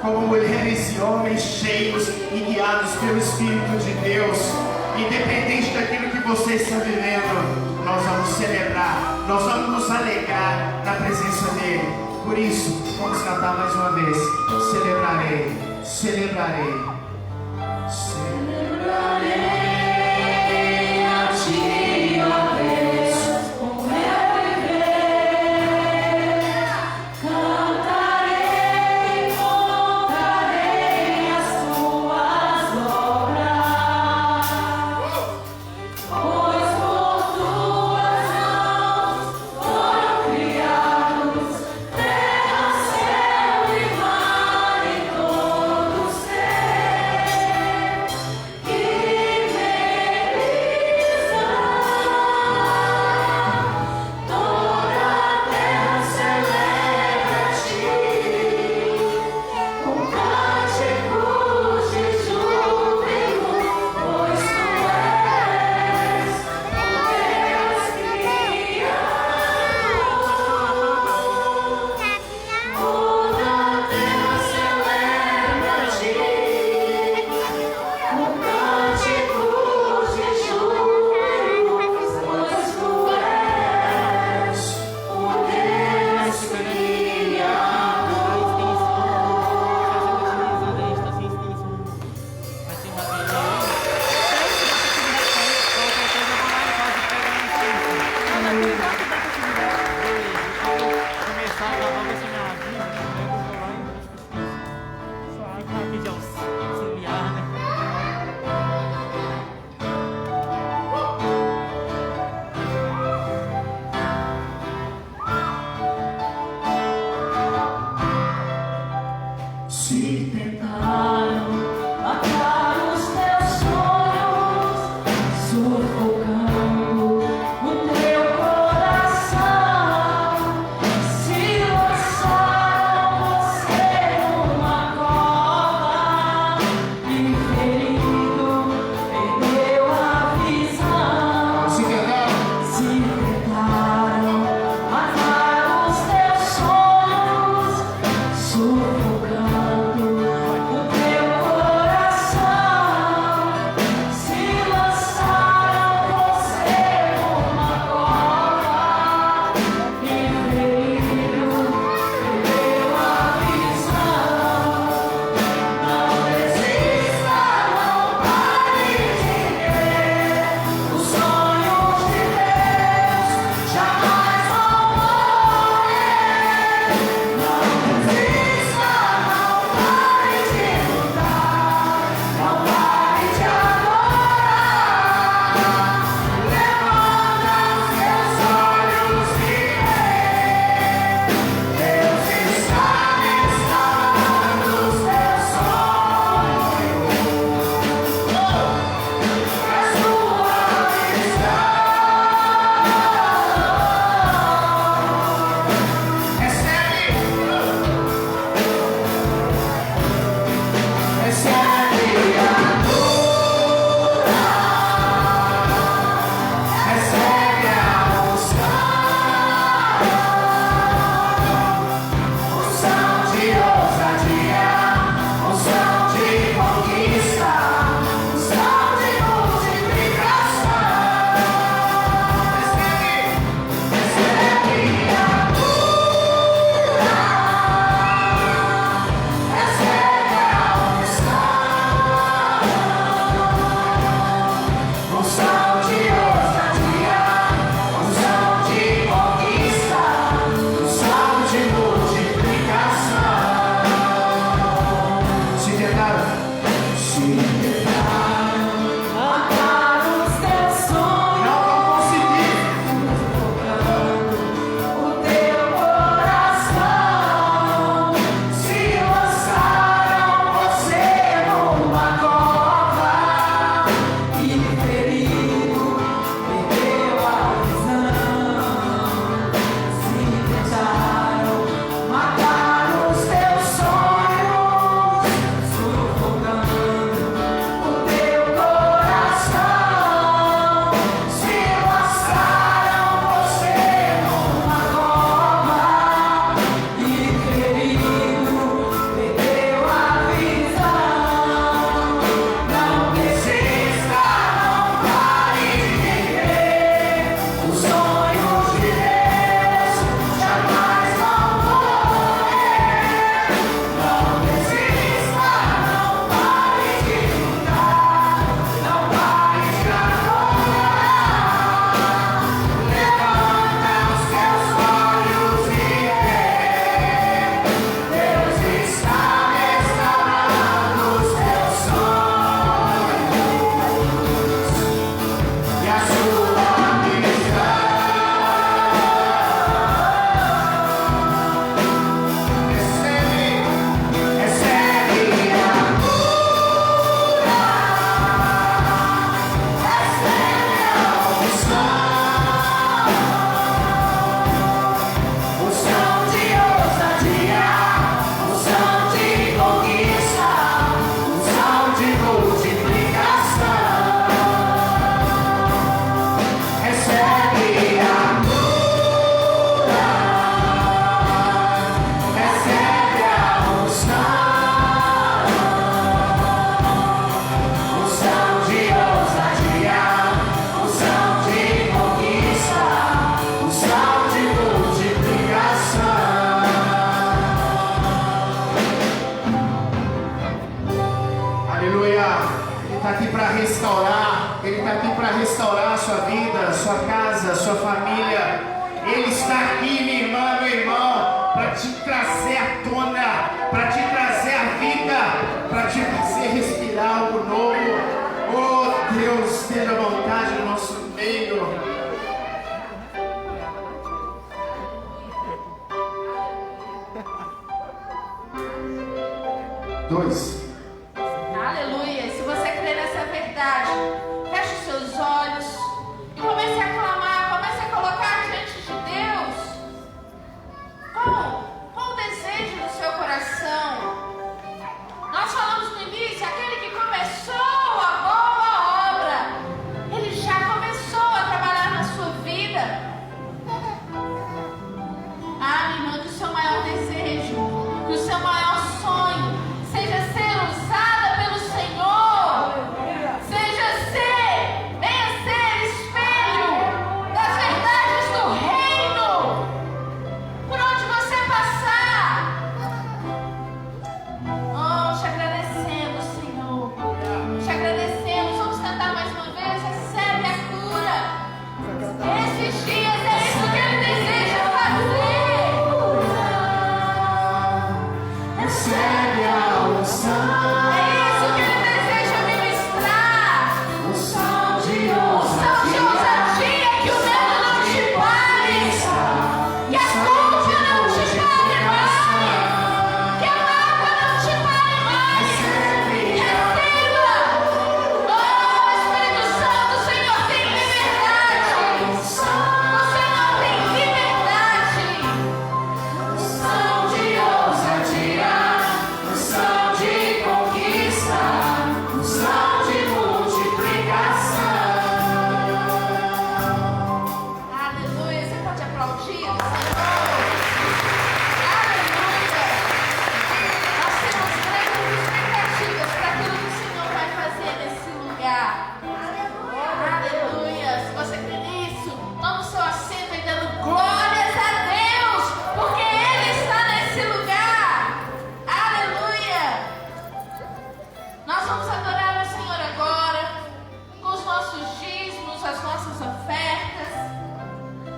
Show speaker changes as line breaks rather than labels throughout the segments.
como mulheres e homens cheios e guiados pelo Espírito de Deus. Independente daquilo que você está vivendo, nós vamos celebrar, nós vamos nos alegrar na presença dEle. Por isso, vamos cantar mais uma vez. Celebrarei, celebrarei, celebrarei. Ele está aqui para restaurar. Ele está aqui para restaurar a sua vida, sua casa, sua família. Ele está aqui, minha irmã, meu irmão, para te trazer à tona, para te trazer a vida, para te fazer respirar algo novo. Oh Deus, esteja à vontade no nosso meio.
Aleluia. Se você crê nessa verdade, feche os seus olhos e comece a clamar, comece a colocar diante de Deus com o desejo do seu coração. Nós falamos no início, aquele que começou a boa obra, ele já começou a trabalhar na sua vida. Ah, minha irmã, que o seu maior desejo, que o seu maior sonho seja ser usada pelo Senhor. Venha ser espelho das verdades do reino. Por onde você passar. Oh, te agradecemos, Senhor. Te agradecemos. Vamos cantar mais uma vez. Recebe a cura. Esses dias é isso que Ele deseja fazer.
Recebe a unção.
É isso que Ele deseja ministrar.
Unção de
Unção de ousadia, que o medo não te pare, que a culpa não te pare mais, que a mágoa não te pare mais. Receba! Oh, Espírito Santo, o Senhor tem liberdade. O Senhor tem liberdade.
Unção de ousadia, unção de conquista, unção de multiplicação.
Aleluia. Você pode aplaudir o Senhor? Aleluia. Nós temos grandes expectativas para aquilo que o Senhor vai fazer nesse lugar. Aleluia. Se você crê nisso, toma o seu assento e dando glórias a Deus, porque Ele está nesse lugar. Aleluia. Nós vamos adorar o Senhor agora com os nossos dízimos, as nossas ofertas.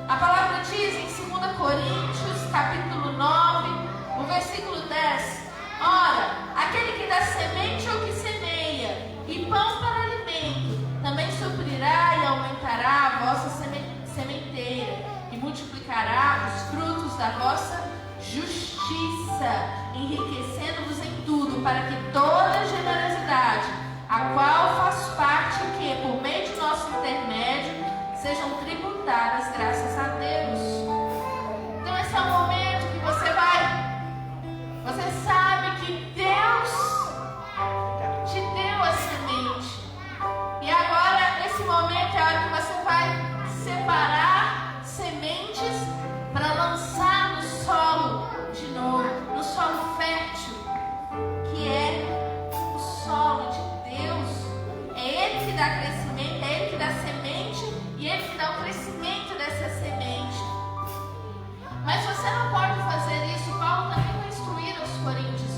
A palavra diz em 2 Coríntios, capítulo 9, o versículo 10: Ora, aquele que dá semente ao que semeia e pão para alimento, também suprirá e aumentará a vossa sementeira e multiplicará os frutos da vossa justiça, enriquecendo-vos em tudo, para que toda generosidade, a qual faz parte, que por meio de nosso intermédio sejam tributadas graças a Deus. Então esse é o momento que você sabe que Deus te deu a semente. E agora, nesse momento, é a hora que você vai separar sementes para lançar no solo de novo, no solo fértil, que é o solo de Deus. É Ele que dá crescimento, é Ele que dá semente e Ele que dá o crescimento dessa semente. Mas você não pode fazer isso. Paulo também vai instruir aos coríntios.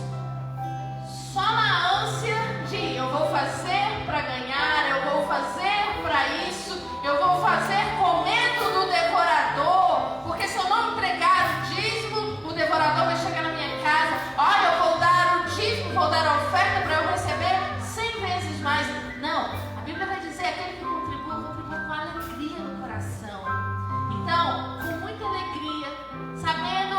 Só na ânsia de eu vou fazer para ganhar, eu vou fazer para isso, eu vou fazer com medo do devorador, porque se eu não entregar o dízimo, o devorador vai chegar na minha casa. Olha, eu vou dar o dízimo, vou dar a oferta para eu receber 100 vezes mais. Não, a Bíblia vai dizer aquele que contribui com alegria no coração. Então, com muita alegria, sabendo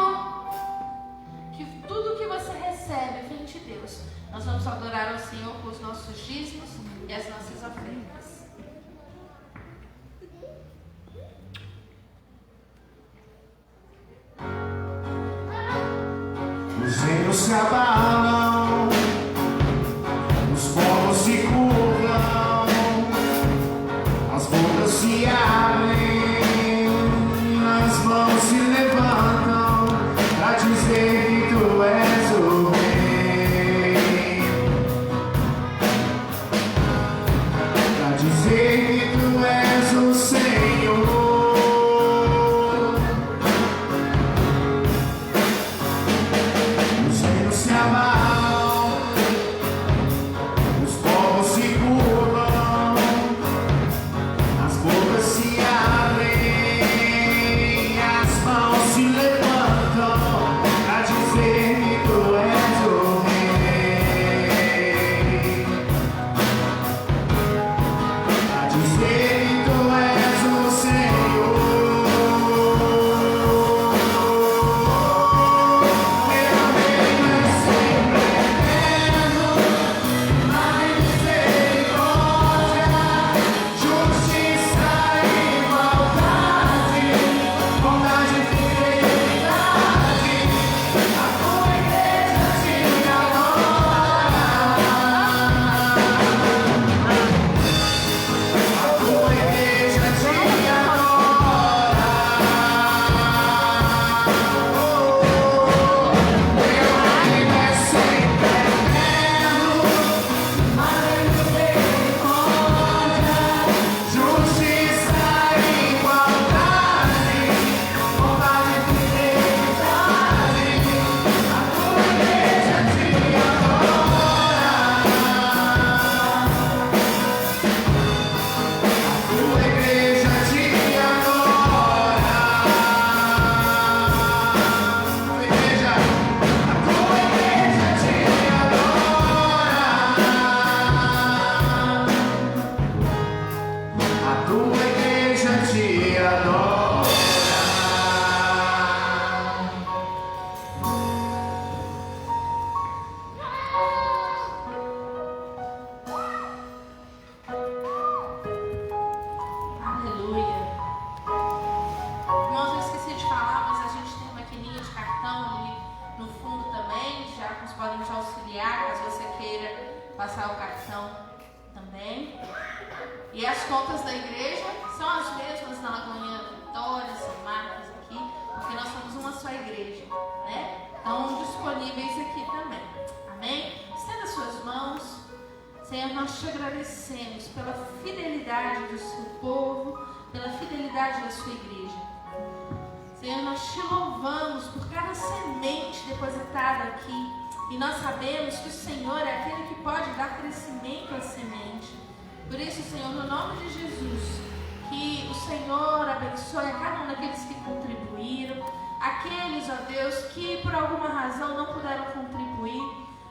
que tudo que você recebe vem de Deus, nós vamos adorar ao Senhor com os nossos dízimos e as nossas ofertas.
Os reinos se abalam, os povos se curvam, as bocas se abrem, as mãos se levantam para dizer que tu és o Rei, para dizer que tu és o Senhor. Os reinos se abalam.
passar o cartão também. E as contas da igreja são as mesmas na Lagoinha Vitória, São Marcos aqui, porque nós somos uma só igreja, né? Estão disponíveis aqui também. Amém? Estenda suas mãos. Senhor, nós te agradecemos pela fidelidade do seu povo, pela fidelidade da sua igreja. Senhor, nós te louvamos por cada semente depositada aqui. E nós sabemos que o Senhor é aquele que pode dar crescimento à semente. Por isso, Senhor, no nome de Jesus, que o Senhor abençoe a cada um daqueles que contribuíram, aqueles, ó Deus, que por alguma razão não puderam contribuir.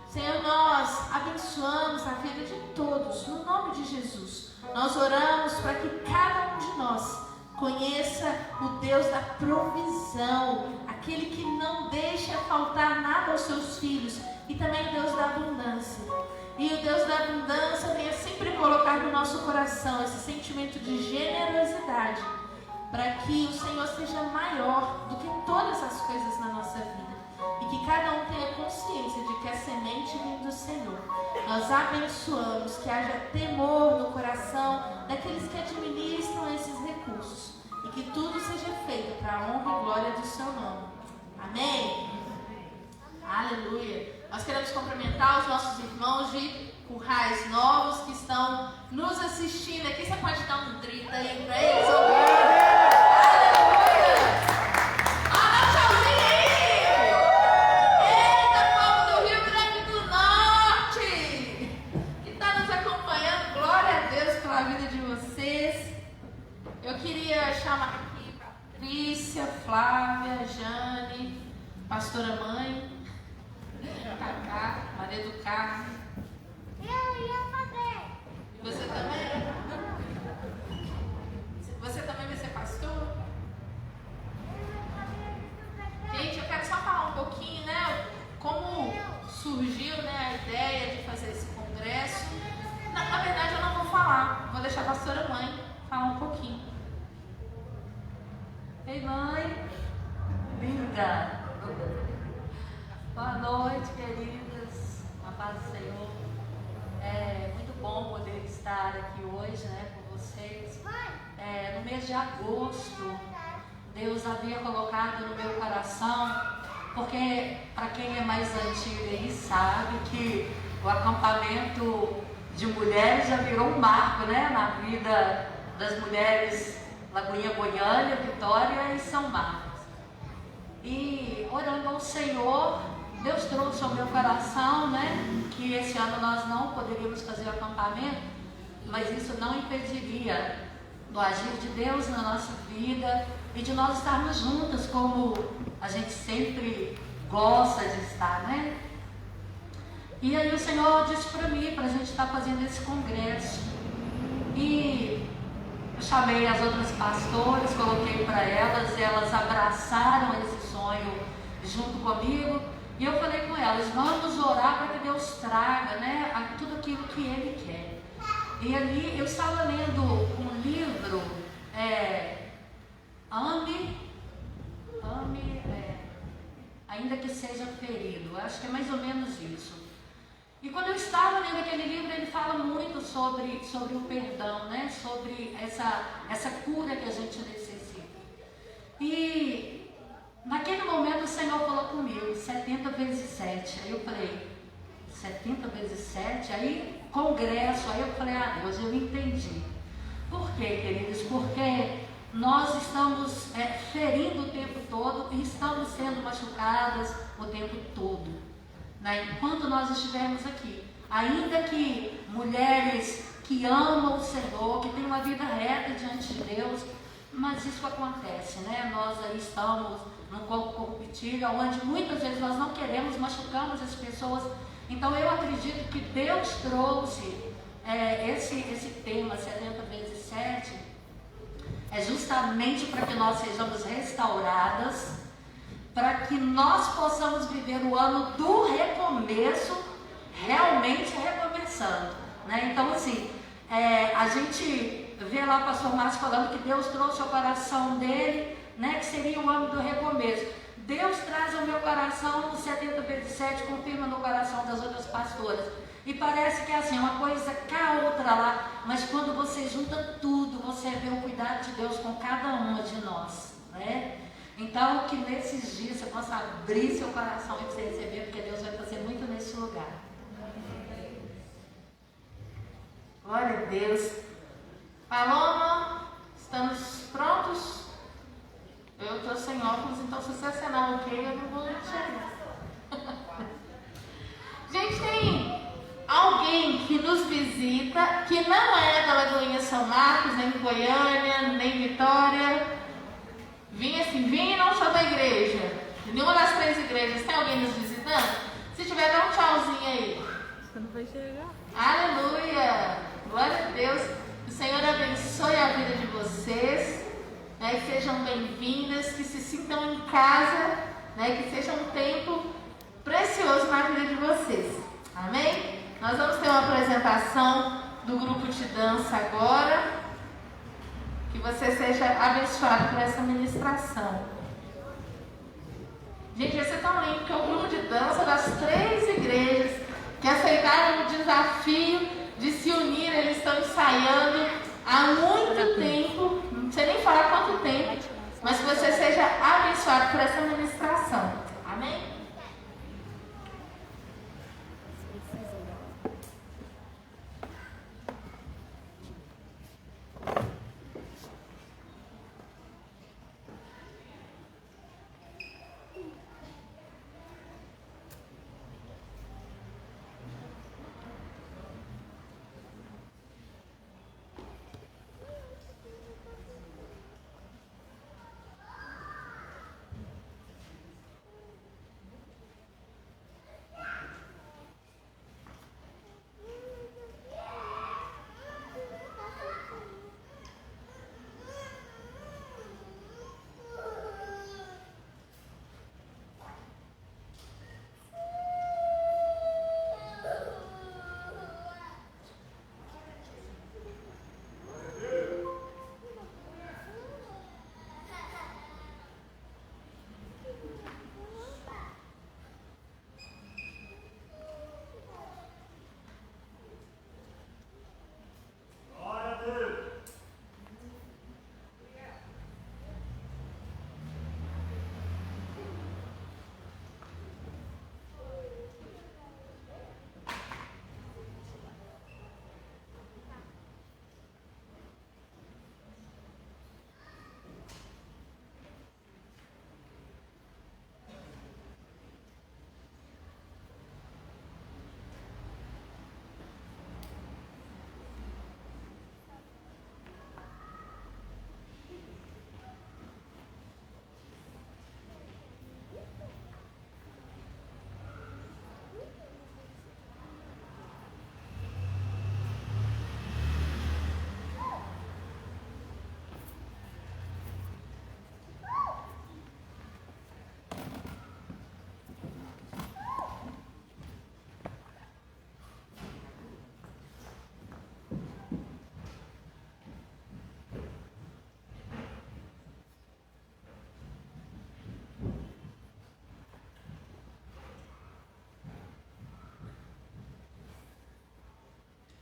Senhor, nós abençoamos a vida de todos, no nome de Jesus. Nós oramos para que cada um de nós conheça o Deus da provisão, aquele que não deixa faltar nada aos seus filhos, e também o Deus da abundância. E o Deus da abundância venha sempre colocar no nosso coração esse sentimento de generosidade, para que o Senhor seja maior do que todas as coisas na nossa vida. E que cada um tenha consciência de que a semente vem do Senhor. Nós abençoamos que haja temor no coração daqueles que administram esses recursos. E que tudo seja feito para a honra e glória do seu nome. Amém? Aleluia. Nós queremos cumprimentar os nossos irmãos de Currais Novos que estão nos assistindo aqui. Você pode dar um grito aí para eles? Eu queria chamar aqui Patrícia, Flávia, Jane, pastora mãe, Cacá, Maria do Carmo.
Eu ia fazer.
E você também? Você também vai ser pastor? Gente, eu quero só falar um pouquinho, né? Como surgiu, né, a ideia de fazer esse congresso. Na verdade, eu não vou falar. Vou deixar a pastora mãe falar um pouquinho.
Ei, mãe, linda, boa noite, queridas, a paz do Senhor. É muito bom poder estar aqui hoje, né, com vocês. No mês de agosto, Deus havia colocado no meu coração, porque para quem é mais antigo aí sabe que o acampamento de mulheres já virou um marco, né, na vida das mulheres Lagoinha, Goiânia, Vitória e São Marcos. E orando ao Senhor, Deus trouxe ao meu coração, né, que esse ano nós não poderíamos fazer o acampamento, mas isso não impediria do agir de Deus na nossa vida e de nós estarmos juntas como a gente sempre gosta de estar, né? E aí o Senhor disse para mim, para a gente estar fazendo esse congresso. E eu chamei as outras pastoras, coloquei para elas, e elas abraçaram esse sonho junto comigo. E eu falei com elas, vamos orar para que Deus traga, né, tudo aquilo que Ele quer. E ali eu estava lendo um livro, Ainda que seja ferido, acho que é mais ou menos isso. E quando eu estava lendo aquele livro, ele fala muito sobre o perdão, né? Sobre essa cura que a gente necessita. E naquele momento o Senhor falou comigo, 70 vezes 7. Aí eu falei, 70 vezes 7? Aí, congresso. Aí eu falei, Deus, eu entendi. Por quê, queridos? Porque nós estamos ferindo o tempo todo e estamos sendo machucadas o tempo todo, né? Enquanto nós estivermos aqui, ainda que mulheres que amam o Senhor, que têm uma vida reta diante de Deus, mas isso acontece, né? Nós aí estamos num corpo corruptível, onde muitas vezes nós não queremos, machucamos as pessoas. Então eu acredito que Deus trouxe esse tema 70 vezes 7 justamente para que nós sejamos restauradas, para que nós possamos viver o ano do recomeço, realmente recomeçando, né? Então assim, a gente vê lá o pastor Márcio falando que Deus trouxe ao coração dele, né, que seria o ano do recomeço. Deus traz ao meu coração o 70 vezes 7, confirma no coração das outras pastoras. E parece que é assim, uma coisa cá, outra lá, mas quando você junta tudo, você vê o cuidado de Deus com cada uma de nós, né? Então, que nesses dias você possa abrir seu coração e você receber, porque Deus vai fazer muito nesse lugar.
Glória a Deus. Paloma, estamos prontos? Eu estou sem óculos, então se você acenar ok, eu não vou enxergar. Gente, tem alguém que nos visita, que não é da Lagoinha São Marcos, nem Goiânia, nem Vitória. Vim e não sou da igreja. Nenhuma das 3 igrejas. Tem alguém nos visitando? Se tiver, dá um tchauzinho aí.
Você não vai chegar.
Aleluia! Glória a Deus. O Senhor abençoe a vida de vocês. Né, que sejam bem-vindas, que se sintam em casa, né, que seja um tempo precioso na vida de vocês. Amém? Nós vamos ter uma apresentação do grupo de dança agora. Que você seja abençoado por essa ministração. Gente, vai ser tão lindo que é o grupo de dança das 3 igrejas que aceitaram o desafio de se unir. Eles estão ensaiando há muito tempo, não sei nem falar quanto tempo, mas que você seja abençoado por essa ministração. Amém?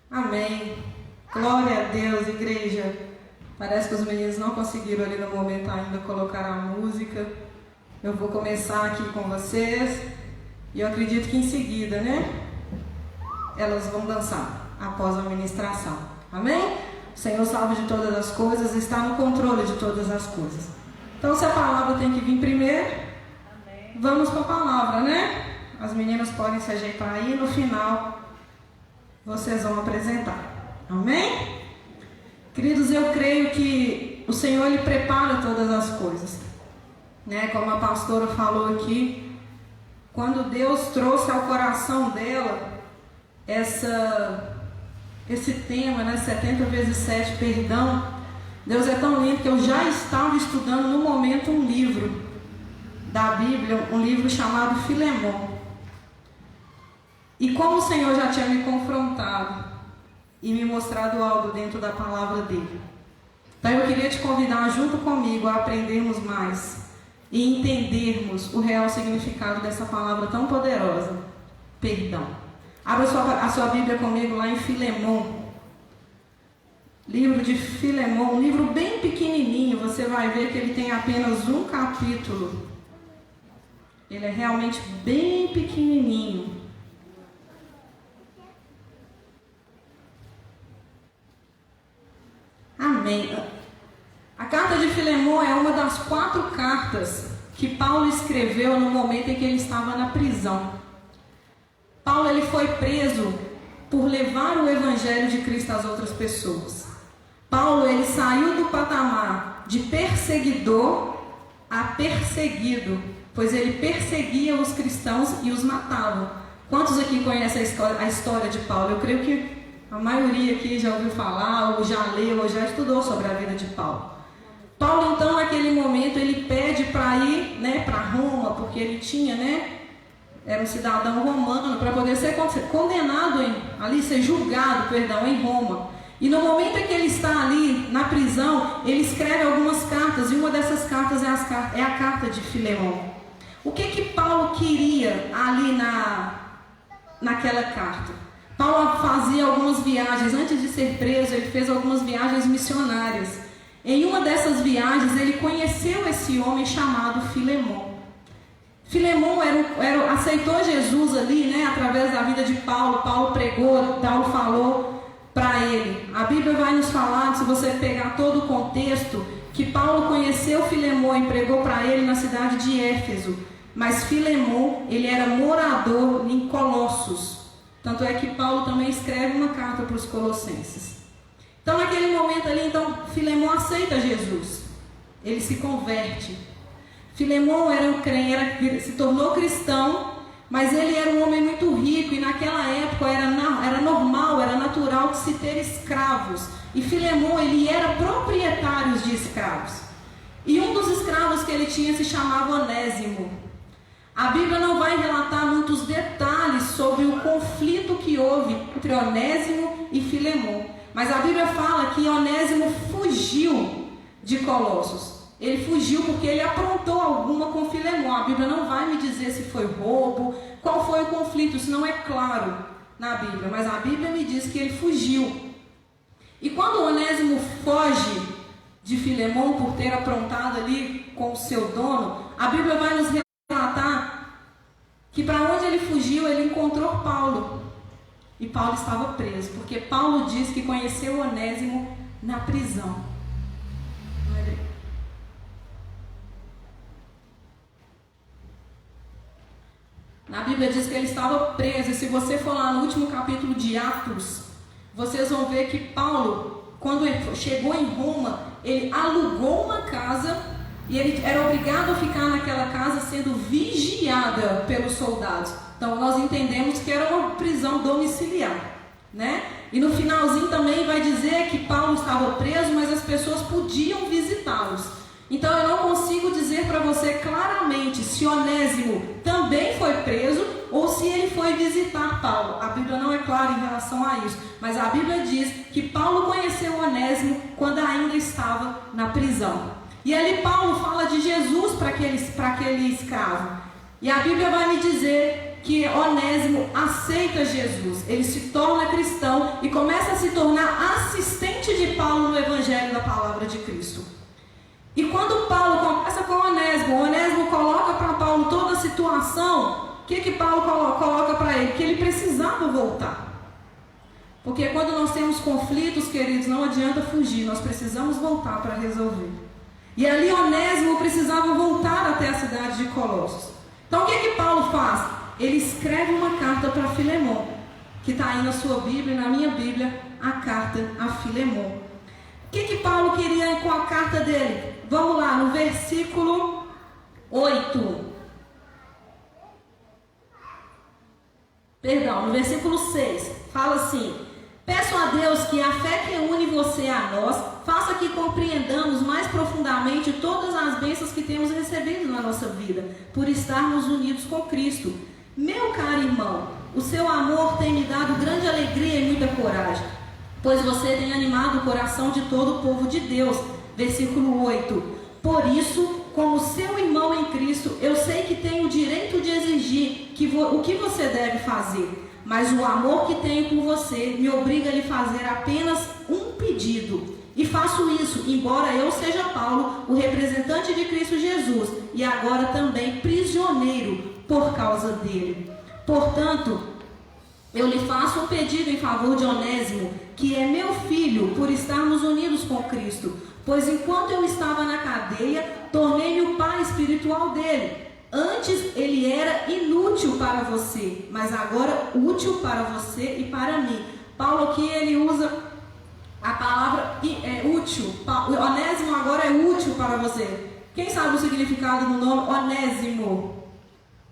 Amém. Glória a Deus, igreja. Parece que os meninos não conseguiram ali no momento ainda colocar a música. Eu vou começar aqui com vocês. E eu acredito que em seguida, né? Elas vão dançar após a ministração. Amém? O Senhor salvo de todas as coisas, está no controle de todas as coisas. Então, se a palavra tem que vir primeiro, vamos para a palavra, né? As meninas podem se ajeitar aí, no final vocês vão apresentar. Amém? Queridos, eu creio que o Senhor, Ele prepara todas as coisas, né? Como a pastora falou aqui, quando Deus trouxe ao coração dela esse tema, né? 70 vezes 7, perdão. Deus é tão lindo que eu já estava estudando no momento um livro da Bíblia, um livro chamado Filemon. E como o Senhor já tinha me confrontado e me mostrado algo dentro da palavra dele, então eu queria te convidar junto comigo a aprendermos mais e entendermos o real significado dessa palavra tão poderosa, perdão. Abra a sua Bíblia comigo lá em Filemão. Livro de Filemão, um livro bem pequenininho, você vai ver que ele tem apenas um capítulo. Ele é realmente bem pequenininho. Amém. A carta de Filemão é uma das 4 cartas que Paulo escreveu no momento em que ele estava na prisão. Paulo ele foi preso por levar o evangelho de Cristo às outras pessoas. Paulo ele saiu do patamar de perseguidor a perseguido, pois ele perseguia os cristãos e os matava. Quantos aqui conhecem a história de Paulo? Eu creio que a maioria aqui já ouviu falar, ou já leu, ou já estudou sobre a vida de Paulo. Paulo, então, naquele momento, ele pede para ir, para Roma, porque ele tinha, era um cidadão romano, para poder ser condenado, ser julgado, em Roma. E no momento em que ele está ali na prisão, ele escreve algumas cartas, e uma dessas cartas é a carta de Filemão. O que Paulo queria ali naquela carta? Paulo fazia algumas viagens, antes de ser preso, ele fez algumas viagens missionárias. Em uma dessas viagens, ele conheceu esse homem chamado Filemão. Filemão aceitou Jesus ali, através da vida de Paulo. Paulo pregou, Paulo falou para ele. A Bíblia vai nos falar, se você pegar todo o contexto, que Paulo conheceu Filemão e pregou para ele na cidade de Éfeso. Mas Filemão, ele era morador em Colossos. Tanto é que Paulo também escreve uma carta para os colossenses. Então, naquele momento ali, Filemão aceita Jesus. Ele se converte. Filemão se tornou cristão, mas ele era um homem muito rico e naquela época era normal, era natural de se ter escravos. E Filemão, ele era proprietário de escravos. E um dos escravos que ele tinha se chamava Onésimo. A Bíblia não vai relatar muitos detalhes sobre o conflito que houve entre Onésimo e Filemão. Mas a Bíblia fala que Onésimo fugiu de Colossos. Ele fugiu porque ele aprontou alguma com Filemão. A Bíblia não vai me dizer se foi roubo, qual foi o conflito, isso não é claro na Bíblia. Mas a Bíblia me diz que ele fugiu. E quando Onésimo foge de Filemão por ter aprontado ali com o seu dono, a Bíblia vai nos relatar que para onde ele fugiu, ele encontrou Paulo. E Paulo estava preso, porque Paulo diz que conheceu Onésimo na prisão. Na Bíblia diz que ele estava preso, e se você for lá no último capítulo de Atos, vocês vão ver que Paulo, quando ele chegou em Roma, ele alugou uma casa e ele era obrigado a ficar naquela casa sendo vigiada pelos soldados. Então nós entendemos que era uma prisão domiciliar, E no finalzinho também vai dizer que Paulo estava preso, mas as pessoas podiam visitá-los. Então eu não consigo dizer para você claramente se Onésimo também foi preso ou se ele foi visitar Paulo. A Bíblia não é clara em relação a isso, mas a Bíblia diz que Paulo conheceu Onésimo quando ainda estava na prisão. E ali Paulo fala de Jesus para aquele escravo. E a Bíblia vai me dizer que Onésimo aceita Jesus. Ele se torna cristão e começa a se tornar assistente de Paulo no Evangelho da Palavra de Cristo. E quando Paulo conversa com Onésimo coloca para Paulo toda a situação. O que Paulo coloca para ele? Que ele precisava voltar. Porque quando nós temos conflitos, queridos, não adianta fugir. Nós precisamos voltar para resolver. E ali Onésimo precisava voltar até a cidade de Colossos. Então o que Paulo faz? Ele escreve uma carta para Filemão, que está aí na sua Bíblia e na minha Bíblia, a carta a Filemão. O que Paulo queria com a carta dele? Vamos lá, no versículo 8. No versículo 6, fala assim: peço a Deus que a fé que une você a nós faça que compreendamos mais profundamente todas as bênçãos que temos recebido na nossa vida, por estarmos unidos com Cristo. Meu caro irmão, o seu amor tem me dado grande alegria e muita coragem, pois você tem animado o coração de todo o povo de Deus. Versículo 8. Por isso, como seu irmão em Cristo, eu sei que tenho o direito de exigir o que você deve fazer, mas o amor que tenho por você me obriga a lhe fazer apenas um pedido. E faço isso, embora eu seja Paulo, o representante de Cristo Jesus, e agora também prisioneiro por causa dele. Portanto, eu lhe faço um pedido em favor de Onésimo, que é meu filho, por estarmos unidos com Cristo. Pois enquanto eu estava na cadeia, tornei-me o pai espiritual dele. Antes ele era inútil para você, mas agora útil para você e para mim. Paulo aqui ele usa a palavra útil. Onésimo agora é útil para você. Quem sabe o significado do nome Onésimo?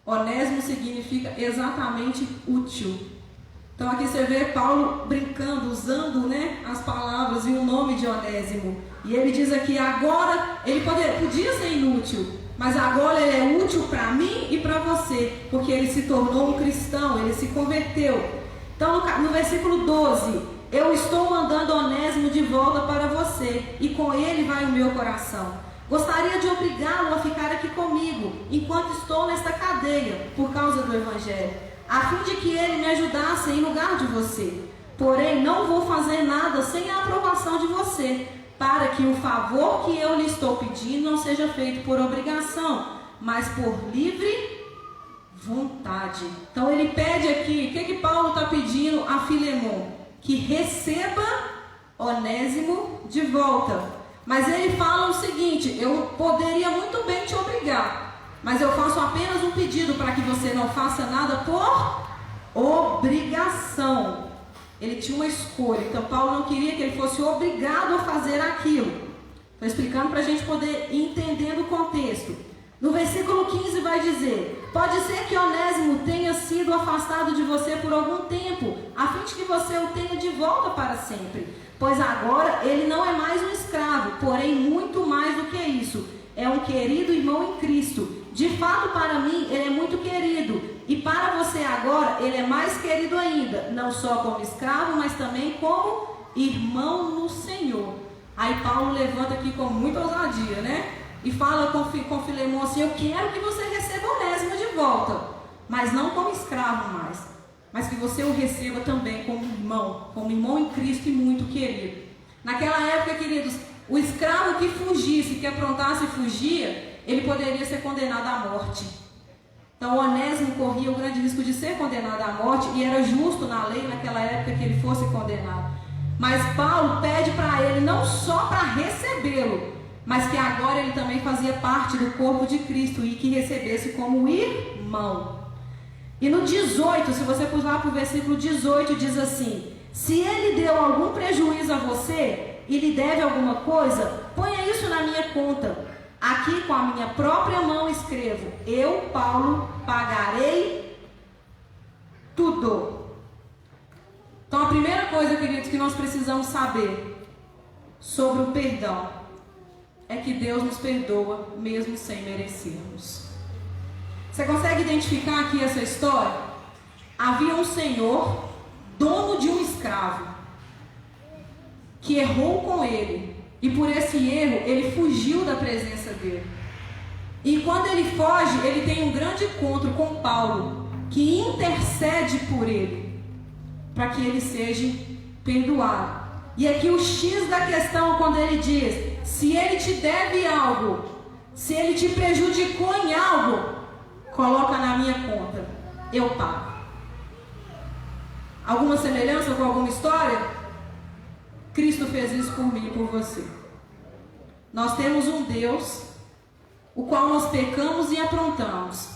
Onésimo significa exatamente útil. Então aqui você vê Paulo brincando, usando, as palavras e o nome de Onésimo. E ele diz aqui, agora, ele podia ser inútil, mas agora ele é útil para mim e para você, porque ele se tornou um cristão, ele se converteu. Então no versículo 12, eu estou mandando Onésimo de volta para você, e com ele vai o meu coração. Gostaria de obrigá-lo a ficar aqui comigo, enquanto estou nesta cadeia, por causa do Evangelho, a fim de que ele me ajudasse em lugar de você. Porém, não vou fazer nada sem a aprovação de você, para que o favor que eu lhe estou pedindo não seja feito por obrigação, mas por livre vontade. Então ele pede aqui, o que Paulo está pedindo a Filemon? Que receba Onésimo de volta. Mas ele fala o seguinte, eu poderia muito bem te obrigar, mas eu faço apenas um pedido para que você não faça nada por obrigação. Ele tinha uma escolha, então Paulo não queria que ele fosse obrigado a fazer aquilo. Estou explicando para a gente poder ir entendendo o contexto. No versículo 15 vai dizer, pode ser que Onésimo tenha sido afastado de você por algum tempo, a fim de que você o tenha de volta para sempre. Pois agora ele não é mais um escravo, porém muito mais do que isso. É um querido irmão em Cristo. De fato, para mim, ele é muito querido. E para você agora, ele é mais querido ainda. Não só como escravo, mas também como irmão no Senhor. Aí Paulo levanta aqui com muita ousadia, E fala com Filemon assim, eu quero que você receba Onésimo de volta. Mas não como escravo mais. Mas que você o receba também como irmão em Cristo e muito querido. Naquela época, queridos, o escravo que fugisse, que aprontasse e fugia, ele poderia ser condenado à morte. Então Onésimo corria o grande risco de ser condenado à morte, e era justo na lei naquela época que ele fosse condenado. Mas Paulo pede para ele não só para recebê-lo, mas que agora ele também fazia parte do corpo de Cristo e que recebesse como irmão. E no 18, se você pular para o versículo 18, diz assim, se ele deu algum prejuízo a você e lhe deve alguma coisa, ponha isso na minha conta. Aqui com a minha própria mão escrevo, eu, Paulo, pagarei tudo. Então a primeira coisa, queridos, que nós precisamos saber sobre o perdão é que Deus nos perdoa mesmo sem merecermos. Você consegue identificar aqui essa história? Havia um senhor, dono de um escravo, que errou com ele. E por esse erro, ele fugiu da presença dele. E quando ele foge, ele tem um grande encontro com Paulo, que intercede por ele, para que ele seja perdoado. E aqui o X da questão, quando ele diz, se ele te deve algo, se ele te prejudicou em algo, coloca na minha conta, eu pago. Alguma semelhança com alguma história? Cristo fez isso por mim e por você. Nós temos um Deus, o qual nós pecamos e aprontamos.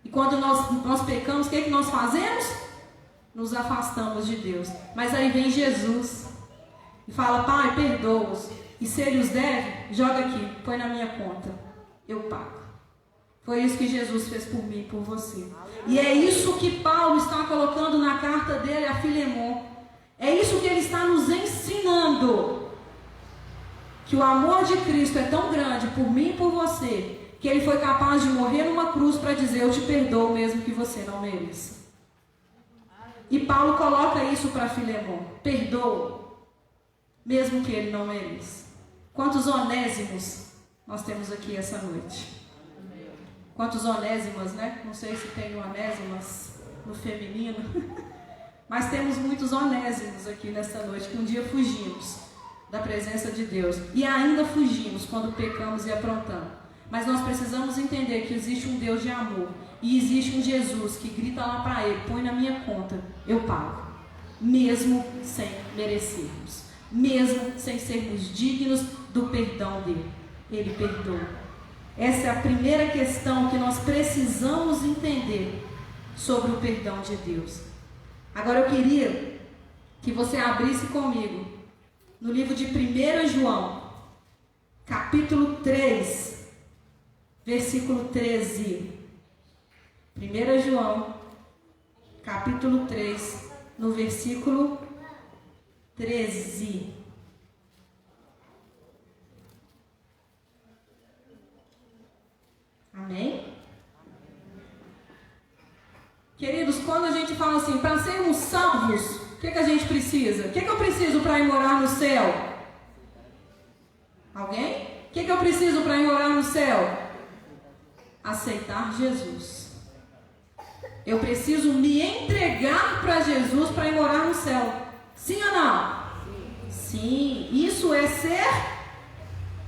E quando nós pecamos, o que nós fazemos? Nos afastamos de Deus. Mas aí vem Jesus e fala, Pai, perdoa-os. E se Ele os deve, joga aqui, põe na minha conta. Eu pago. Foi isso que Jesus fez por mim e por você. E é isso que Paulo está colocando na carta dele a Filemon. É isso que ele está nos ensinando. Que o amor de Cristo é tão grande por mim e por você, que ele foi capaz de morrer numa cruz para dizer, eu te perdoo mesmo que você não mereça. E Paulo coloca isso para Filemon. Perdoa, mesmo que ele não mereça. Quantos Onésimos nós temos aqui essa noite. Quantos onésimas, né? Não sei se tem onésimas no feminino, mas temos muitos onésimos aqui nessa noite, que um dia fugimos da presença de Deus e ainda fugimos quando pecamos e aprontamos. Mas nós precisamos entender que existe um Deus de amor e existe um Jesus que grita lá para ele: põe na minha conta, eu pago, mesmo sem merecermos, mesmo sem sermos dignos do perdão dele. Ele perdoa. Essa é a primeira questão que nós precisamos entender sobre o perdão de Deus. Agora eu queria que você abrisse comigo no livro de 1 João, capítulo 3, versículo 13. 1 João, capítulo 3, no versículo 13. Amém? Queridos, quando a gente fala assim, para sermos salvos, o que a gente precisa? O que eu preciso para ir morar no céu? Alguém? O que eu preciso para ir morar no céu? Aceitar Jesus. Eu preciso me entregar para Jesus para ir morar no céu. Sim ou não? Sim. Isso é ser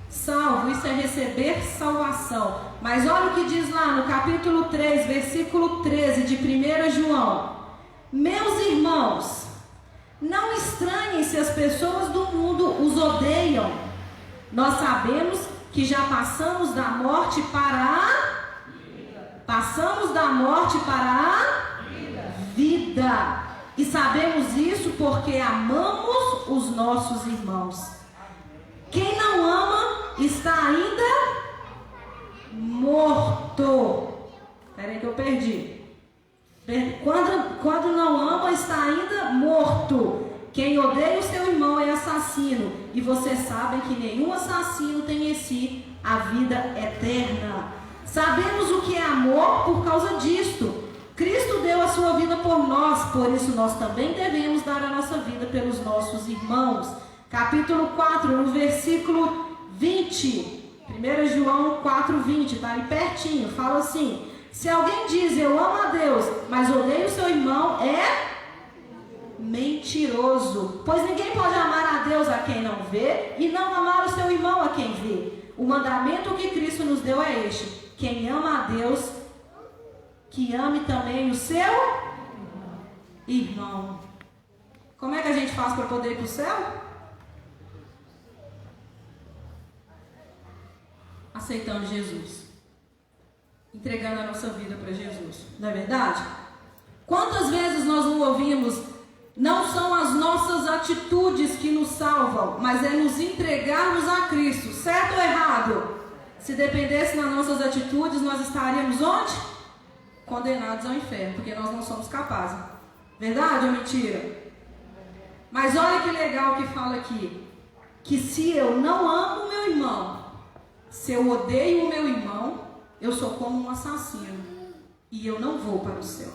salvo, isso é receber salvação. Mas olha o que diz lá no capítulo 3, versículo 13 de 1 João. Meus irmãos, não estranhem se as pessoas do mundo os odeiam. Nós sabemos que já passamos da morte para a vida. E sabemos isso porque amamos os nossos irmãos. Quem não ama está ainda morto. Espera aí que eu perdi. Quando não ama está ainda morto. Quem odeia o seu irmão é assassino. E vocês sabem que nenhum assassino tem em si a vida eterna. Sabemos o que é amor por causa disto. Cristo deu a sua vida por nós, por isso nós também devemos dar a nossa vida pelos nossos irmãos. Capítulo 4, no versículo 20. 1 João 4:20, está aí pertinho, fala assim: se alguém diz eu amo a Deus, mas odeia o seu irmão, é mentiroso. Pois ninguém pode amar a Deus a quem não vê, e não amar o seu irmão a quem vê. O mandamento que Cristo nos deu é este: quem ama a Deus, que ame também o seu irmão. Como é que a gente faz para poder ir para o céu? Aceitando Jesus, entregando a nossa vida para Jesus, não é verdade? Quantas vezes nós não ouvimos: não são as nossas atitudes que nos salvam, mas é nos entregarmos a Cristo, certo ou errado? Se dependesse das nossas atitudes, nós estaríamos onde? Condenados ao inferno, porque nós não somos capazes. Verdade ou mentira? Mas olha que legal que fala aqui, que se eu não amo o meu irmão, se eu odeio o meu irmão, eu sou como um assassino e eu não vou para o céu.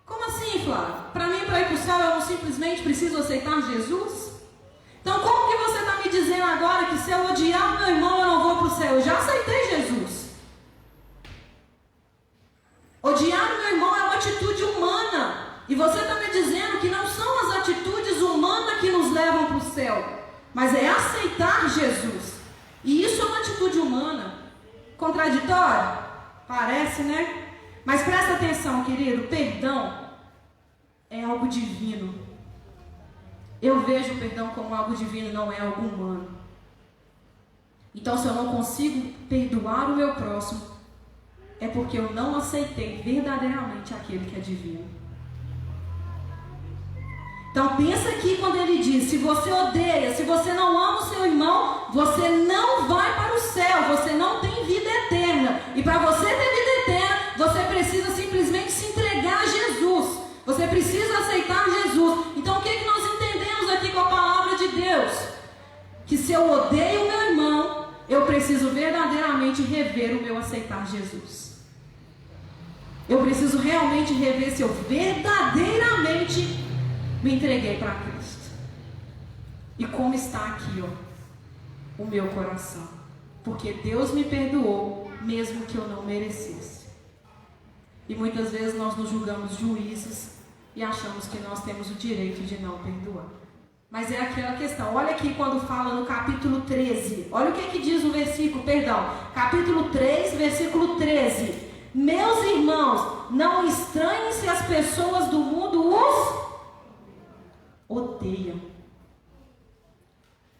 Como assim, Flávio? Para mim, para ir para o céu, eu não simplesmente preciso aceitar Jesus? Então, como que você está me dizendo agora que se eu odiar o meu irmão, eu não vou para o céu? Eu já aceitei Jesus. Odiar o meu irmão é uma atitude humana. E você está me dizendo que não são as atitudes humanas que nos levam para o céu, mas é aceitar Jesus. E isso é uma atitude humana. Contraditório? Parece, né? Mas presta atenção, querido, perdão é algo divino. Eu vejo o perdão como algo divino, não é algo humano. Então, se eu não consigo perdoar o meu próximo, é porque eu não aceitei verdadeiramente aquele que é divino. Então pensa aqui quando ele diz: se você odeia, se você não ama o seu irmão, você não vai para o céu, você não tem vida eterna. E para você ter vida eterna, você precisa simplesmente se entregar a Jesus. Você precisa aceitar Jesus. Então o que nós entendemos aqui com a palavra de Deus? Que se eu odeio o meu irmão, eu preciso verdadeiramente rever o meu aceitar Jesus. Eu preciso realmente rever se eu verdadeiramente me entreguei para Cristo. E como está aqui, ó, o meu coração. porque Deus me perdoou, mesmo que eu não merecesse. E muitas vezes nós nos julgamos juízes e achamos que nós temos o direito de não perdoar. Mas é aquela questão, olha aqui quando fala no capítulo 13, olha o que diz o versículo, capítulo 3, versículo 13. Meus irmãos, não estranhem se as pessoas do mundo os odeiam.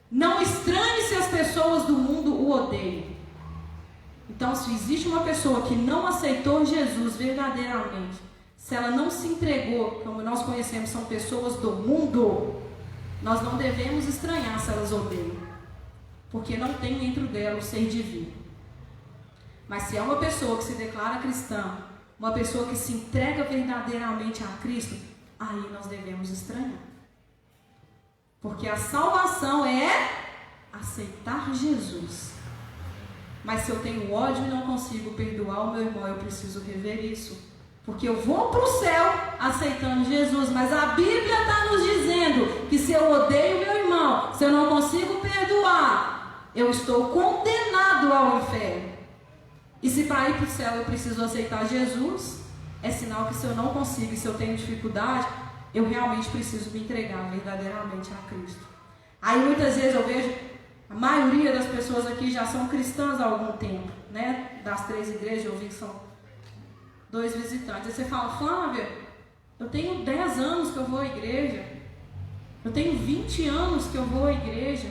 Não estranhe se as pessoas do mundo o odeiam. Então, se existe uma pessoa que não aceitou Jesus verdadeiramente, se ela não se entregou, como nós conhecemos, são pessoas do mundo, nós não devemos estranhar se elas odeiam, porque não tem dentro dela o ser divino. Mas se é uma pessoa que se declara cristã, uma pessoa que se entrega verdadeiramente a Cristo, aí nós devemos estranhar. Porque a salvação é aceitar Jesus. Mas se eu tenho ódio e não consigo perdoar o meu irmão, eu preciso rever isso. Porque eu vou para o céu aceitando Jesus. Mas a Bíblia está nos dizendo que se eu odeio meu irmão, se eu não consigo perdoar, eu estou condenado ao inferno. E se para ir para o céu eu preciso aceitar Jesus, é sinal que se eu não consigo e se eu tenho dificuldade, eu realmente preciso me entregar verdadeiramente a Cristo. Aí muitas vezes eu vejo, a maioria das pessoas aqui já são cristãs há algum tempo, né? Das 3 igrejas eu vi que são 2 visitantes. Aí você fala, Flávia, eu tenho 10 anos que eu vou à igreja, eu tenho 20 anos que eu vou à igreja,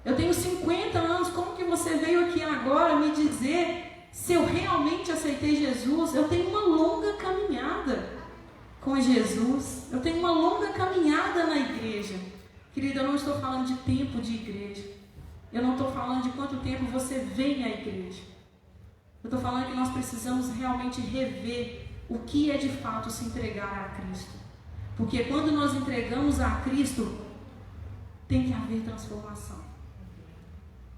eu tenho 50 anos, como que você veio aqui agora me dizer se eu realmente aceitei Jesus? Eu tenho uma longa caminhada com Jesus, eu tenho uma longa caminhada na igreja. Querida, eu não estou falando de tempo de igreja, eu não estou falando de quanto tempo você vem à igreja, eu estou falando que nós precisamos realmente rever o que é de fato se entregar a Cristo. Porque quando nós entregamos a Cristo, tem que haver transformação.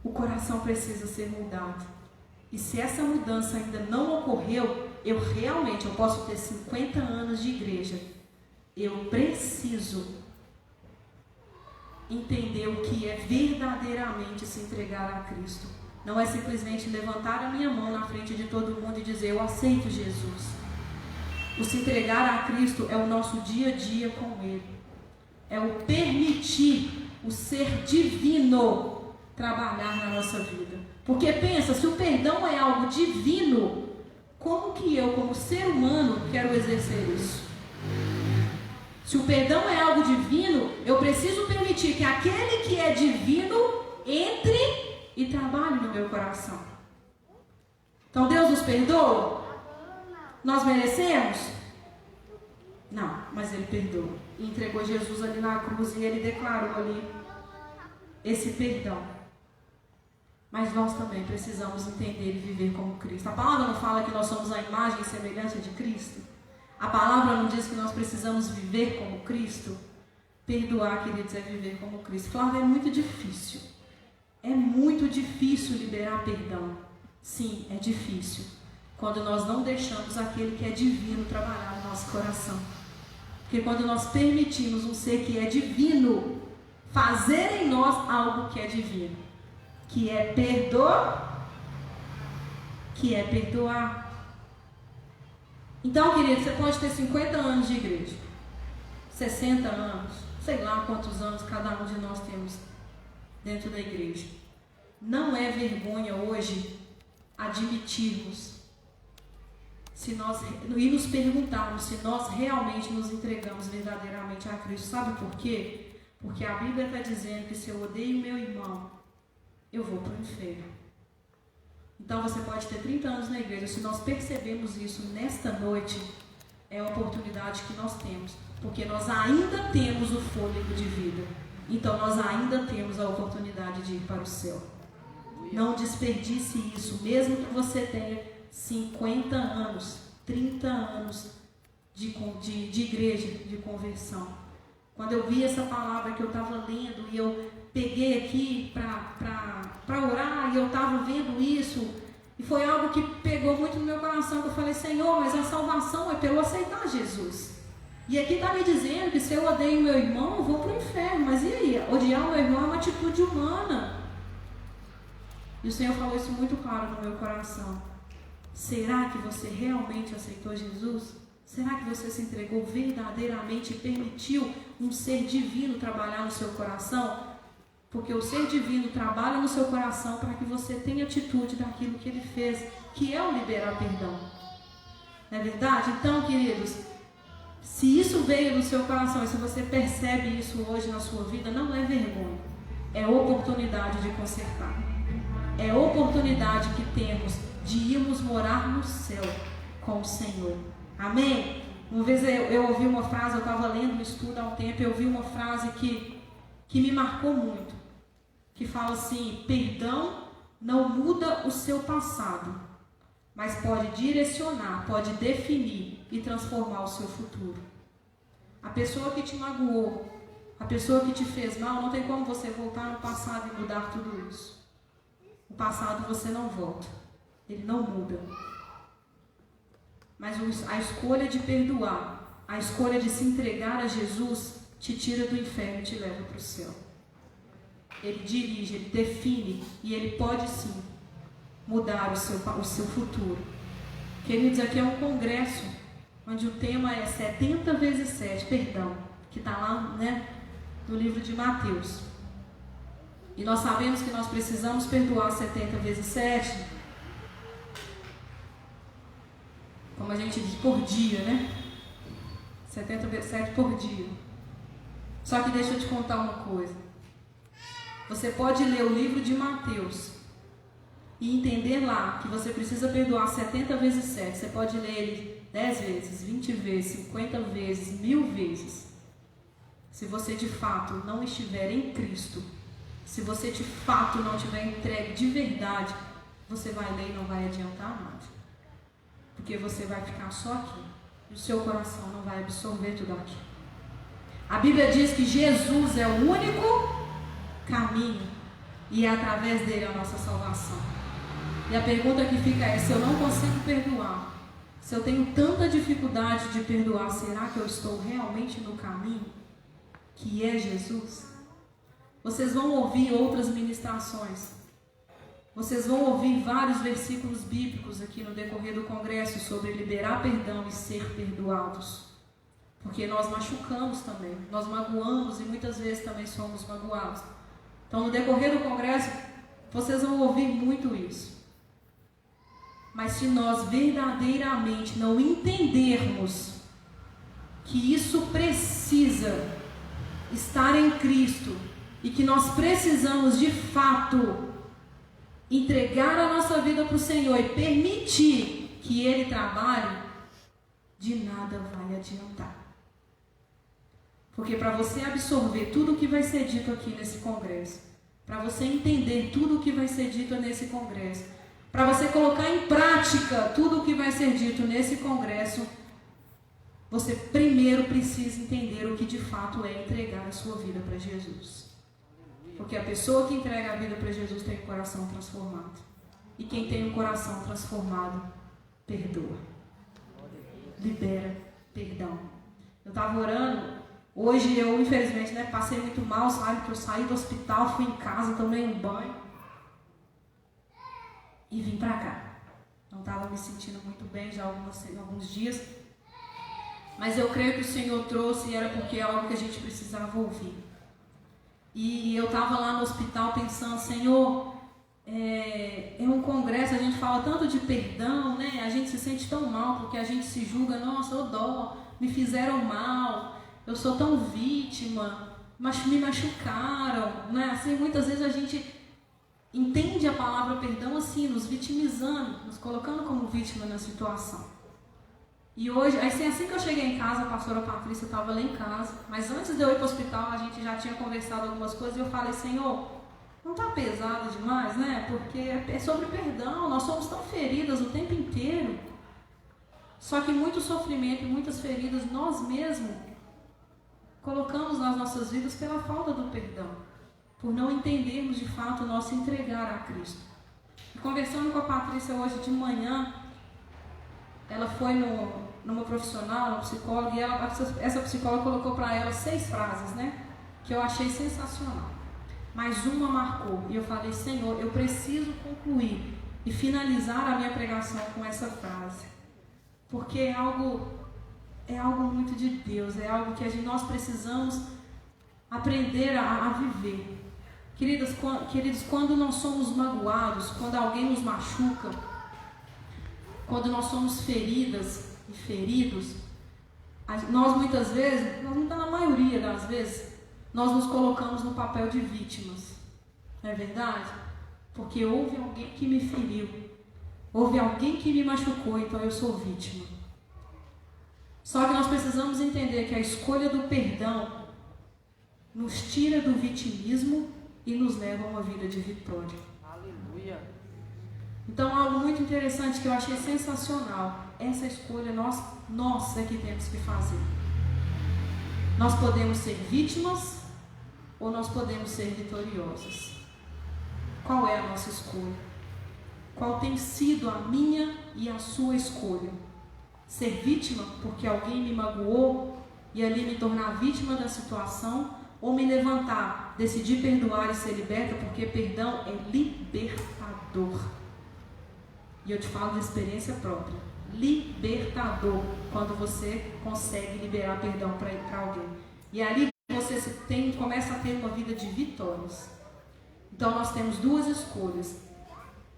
O coração precisa ser mudado. E se essa mudança ainda não ocorreu, eu posso ter 50 anos de igreja, eu preciso entender o que é verdadeiramente se entregar a Cristo. Não é simplesmente levantar a minha mão na frente de todo mundo e dizer, eu aceito Jesus. O se entregar a Cristo é o nosso dia a dia com Ele. É o permitir o ser divino trabalhar na nossa vida. Porque pensa, se o perdão é algo divino, como que eu, como ser humano, quero exercer isso? Se o perdão é algo divino, eu preciso permitir que aquele que é divino entre e trabalhe no meu coração. Então Deus nos perdoa? Nós merecemos? Não, mas Ele perdoa. E entregou Jesus ali na cruz e Ele declarou ali esse perdão. Mas nós também precisamos entender e viver como Cristo. A palavra não fala que nós somos a imagem e semelhança de Cristo? A palavra não diz que nós precisamos viver como Cristo? Perdoar, queridos, é viver como Cristo. Claro, é muito difícil. É muito difícil liberar perdão. Sim, é difícil. Quando nós não deixamos aquele que é divino trabalhar no nosso coração. Porque quando nós permitimos um ser que é divino fazer em nós algo que é divino, que é perdoar. Então, querido, você pode ter 50 anos de igreja, 60 anos, sei lá quantos anos cada um de nós temos dentro da igreja. Não é vergonha hoje admitirmos e nos perguntarmos se nós realmente nos entregamos verdadeiramente a Cristo. Sabe por quê? Porque a Bíblia está dizendo que se eu odeio meu irmão, eu vou para o inferno. Então você pode ter 30 anos na igreja. Se nós percebemos isso nesta noite, é a oportunidade que nós temos, porque nós ainda temos o fôlego de vida. Então nós ainda temos a oportunidade de ir para o céu. Não desperdice isso, mesmo que você tenha 50 anos, 30 anos de igreja, de conversão. Quando eu vi essa palavra que eu estava lendo e eu peguei aqui para orar e eu estava vendo isso, e foi algo que pegou muito no meu coração, que eu falei, Senhor, mas a salvação é pelo aceitar Jesus. E aqui está me dizendo que se eu odeio meu irmão, eu vou para o inferno. Mas e aí? Odiar meu irmão é uma atitude humana. E o Senhor falou isso muito claro no meu coração. Será que você realmente aceitou Jesus? Será que você se entregou verdadeiramente e permitiu um ser divino trabalhar no seu coração? Porque o ser divino trabalha no seu coração para que você tenha atitude daquilo que ele fez, que é o liberar perdão. Não é verdade? Então, queridos, se isso veio no seu coração e se você percebe isso hoje na sua vida, não é vergonha. É oportunidade de consertar. É oportunidade que temos de irmos morar no céu com o Senhor. Amém? Uma vez eu ouvi uma frase, eu estava lendo um estudo há um tempo, eu ouvi uma frase que me marcou muito, que fala assim: perdão não muda o seu passado, mas pode direcionar, pode definir e transformar o seu futuro. A pessoa que te magoou, a pessoa que te fez mal, não tem como você voltar no passado e mudar tudo isso. O passado você não volta, ele não muda. Mas a escolha de perdoar, a escolha de se entregar a Jesus, te tira do inferno e te leva para o céu. Ele dirige, ele define e ele pode sim mudar o seu futuro. Queridos, aqui é um congresso onde o tema é 70 vezes 7, perdão, que está lá, né, no livro de Mateus. E nós sabemos que nós precisamos perdoar 70 vezes 7, como a gente diz, por dia, né? 70 vezes 7 por dia. Só que deixa eu te contar uma coisa. Você pode ler o livro de Mateus e entender lá que você precisa perdoar 70 vezes 7. Você pode ler ele 10 vezes, 20 vezes, 50 vezes, 1000 vezes. Se você de fato não estiver em Cristo, se você de fato não tiver entregue de verdade, você vai ler e não vai adiantar nada. Porque você vai ficar só aqui. E o seu coração não vai absorver tudo aqui. A Bíblia diz que Jesus é o único caminho e é através dele a nossa salvação. E a pergunta que fica é: se eu não consigo perdoar, se eu tenho tanta dificuldade de perdoar, será que eu estou realmente no caminho que é Jesus? Vocês vão ouvir outras ministrações, vocês vão ouvir vários versículos bíblicos aqui no decorrer do congresso sobre liberar perdão e ser perdoados. Porque nós machucamos também, nós magoamos e muitas vezes também somos magoados. Então, no decorrer do congresso, vocês vão ouvir muito isso. Mas se nós verdadeiramente não entendermos que isso precisa estar em Cristo e que nós precisamos de fato entregar a nossa vida para o Senhor e permitir que Ele trabalhe, de nada vai adiantar. Porque para você absorver tudo o que vai ser dito aqui nesse congresso, para você entender tudo o que vai ser dito nesse congresso, para você colocar em prática tudo o que vai ser dito nesse congresso, você primeiro precisa entender o que de fato é entregar a sua vida para Jesus. Porque a pessoa que entrega a vida para Jesus tem o coração transformado. E quem tem o coração transformado, perdoa. Libera perdão. Eu estava orando. Hoje eu, infelizmente, passei muito mal, sabe? Que eu saí do hospital, fui em casa, tomei um banho e vim para cá. Não estava me sentindo muito bem já há alguns dias. Mas eu creio que o Senhor trouxe e era porque é algo que a gente precisava ouvir. E eu estava lá no hospital pensando: Senhor, é um congresso, a gente fala tanto de perdão, né? A gente se sente tão mal porque a gente se julga: nossa, eu dó, me fizeram mal, eu sou tão vítima, mas me machucaram, né? Assim, muitas vezes a gente entende a palavra perdão assim, nos vitimizando, nos colocando como vítima na situação. E hoje, assim que eu cheguei em casa, a pastora Patrícia estava lá em casa, mas antes de eu ir para o hospital, a gente já tinha conversado algumas coisas, e eu falei: Senhor, não está pesado demais, né? Porque é sobre perdão, nós somos tão feridas o tempo inteiro. Só que muito sofrimento e muitas feridas nós mesmos colocamos nas nossas vidas pela falta do perdão, por não entendermos de fato o nosso entregar a Cristo. E conversando com a Patrícia hoje de manhã, ela foi numa profissional, numa psicóloga, e essa psicóloga colocou para ela 6 frases, né? Que eu achei sensacional. mas uma marcou. E eu falei, Senhor, eu preciso concluir e finalizar a minha pregação com essa frase. Porque é algo muito de Deus, é algo que nós precisamos aprender a viver. Queridos, quando nós somos magoados, quando alguém nos machuca, quando nós somos feridas e feridos, nós muitas vezes, na maioria das vezes, nós nos colocamos no papel de vítimas. Não é verdade? Porque houve alguém que me feriu, houve alguém que me machucou, então eu sou vítima. Só que nós precisamos entender que a escolha do perdão nos tira do vitimismo e nos leva a uma vida de vitória.
Aleluia.
Então, algo muito interessante que eu achei sensacional, essa escolha nós é que temos que fazer. Nós podemos ser vítimas ou nós podemos ser vitoriosos. Qual é a nossa escolha? Qual tem sido a minha e a sua escolha? Ser vítima porque alguém me magoou e ali me tornar vítima da situação, ou me levantar, decidir perdoar e ser liberta, porque perdão é libertador. E eu te falo de experiência própria. Libertador, quando você consegue liberar perdão para alguém. E ali você começa a ter uma vida de vitórias. Então nós temos duas escolhas: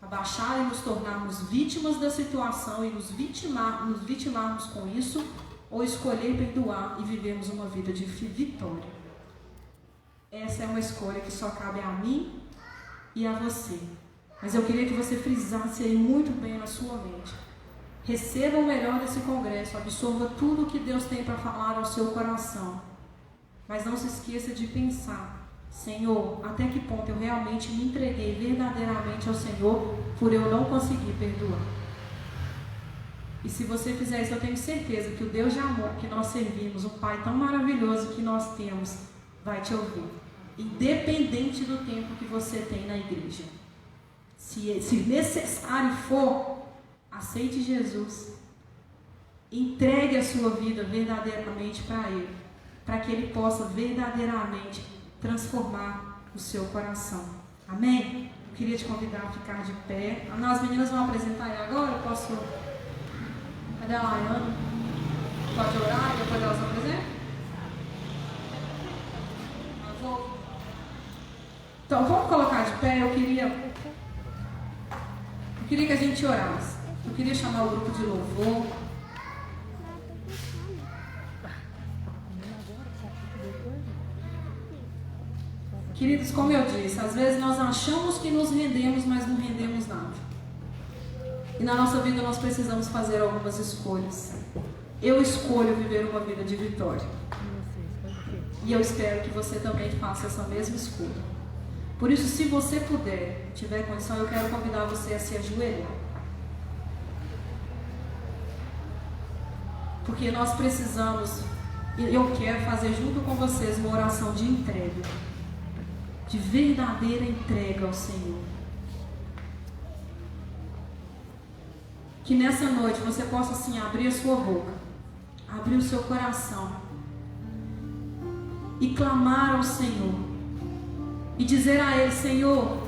abaixar e nos tornarmos vítimas da situação e nos vitimarmos com isso, ou escolher perdoar e vivermos uma vida de vitória. Essa é uma escolha que só cabe a mim e a você. Mas eu queria que você frisasse aí muito bem na sua mente. Receba o melhor desse congresso, absorva tudo o que Deus tem para falar ao seu coração. Mas não se esqueça de pensar: Senhor, até que ponto eu realmente me entreguei verdadeiramente ao Senhor por eu não conseguir perdoar? E se você fizer isso, eu tenho certeza que o Deus de amor que nós servimos, o Pai tão maravilhoso que nós temos, vai te ouvir. Independente do tempo que você tem na igreja. Se necessário for, aceite Jesus. Entregue a sua vida verdadeiramente para Ele, para que Ele possa verdadeiramente transformar o seu coração. Amém? Eu queria te convidar a ficar de pé. As meninas vão apresentar aí agora. Eu posso... Cadê a Laiana? Pode orar e depois elas apresentam? Então, vamos colocar de pé. Eu queria que a gente orasse. Eu queria chamar o grupo de louvor. Queridos, como eu disse, às vezes nós achamos que nos rendemos, mas não rendemos nada. E na nossa vida nós precisamos fazer algumas escolhas. Eu escolho viver uma vida de vitória. E eu espero que você também faça essa mesma escolha. Por isso, se você puder, tiver condição, eu quero convidar você a se ajoelhar. Porque nós precisamos, e eu quero fazer junto com vocês uma oração de entrega. De verdadeira entrega ao Senhor. Que nessa noite você possa assim abrir a sua boca, abrir o seu coração e clamar ao Senhor. E dizer a Ele: Senhor,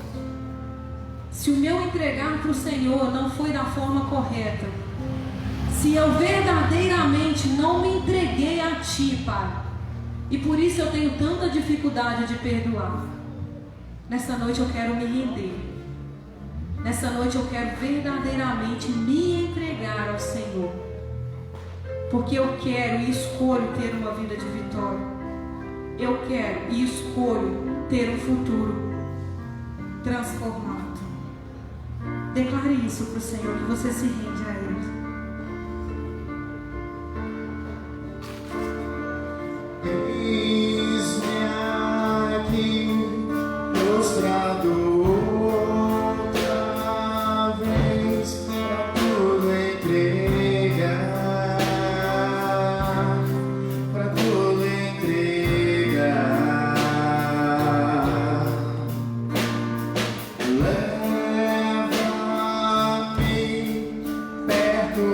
se o meu entregar para o Senhor não foi da forma correta, se eu verdadeiramente não me entreguei a Ti, Pai, e por isso eu tenho tanta dificuldade de perdoar, nessa noite eu quero me render. Nessa noite eu quero verdadeiramente me entregar ao Senhor. Porque eu quero e escolho ter uma vida de vitória. Eu quero e escolho ter um futuro transformado. Declare isso para o Senhor, que você se rende a Ele.
Eis-me aqui, prostrado outra vez, pra tudo entregar, pra tudo entregar. Leva-me perto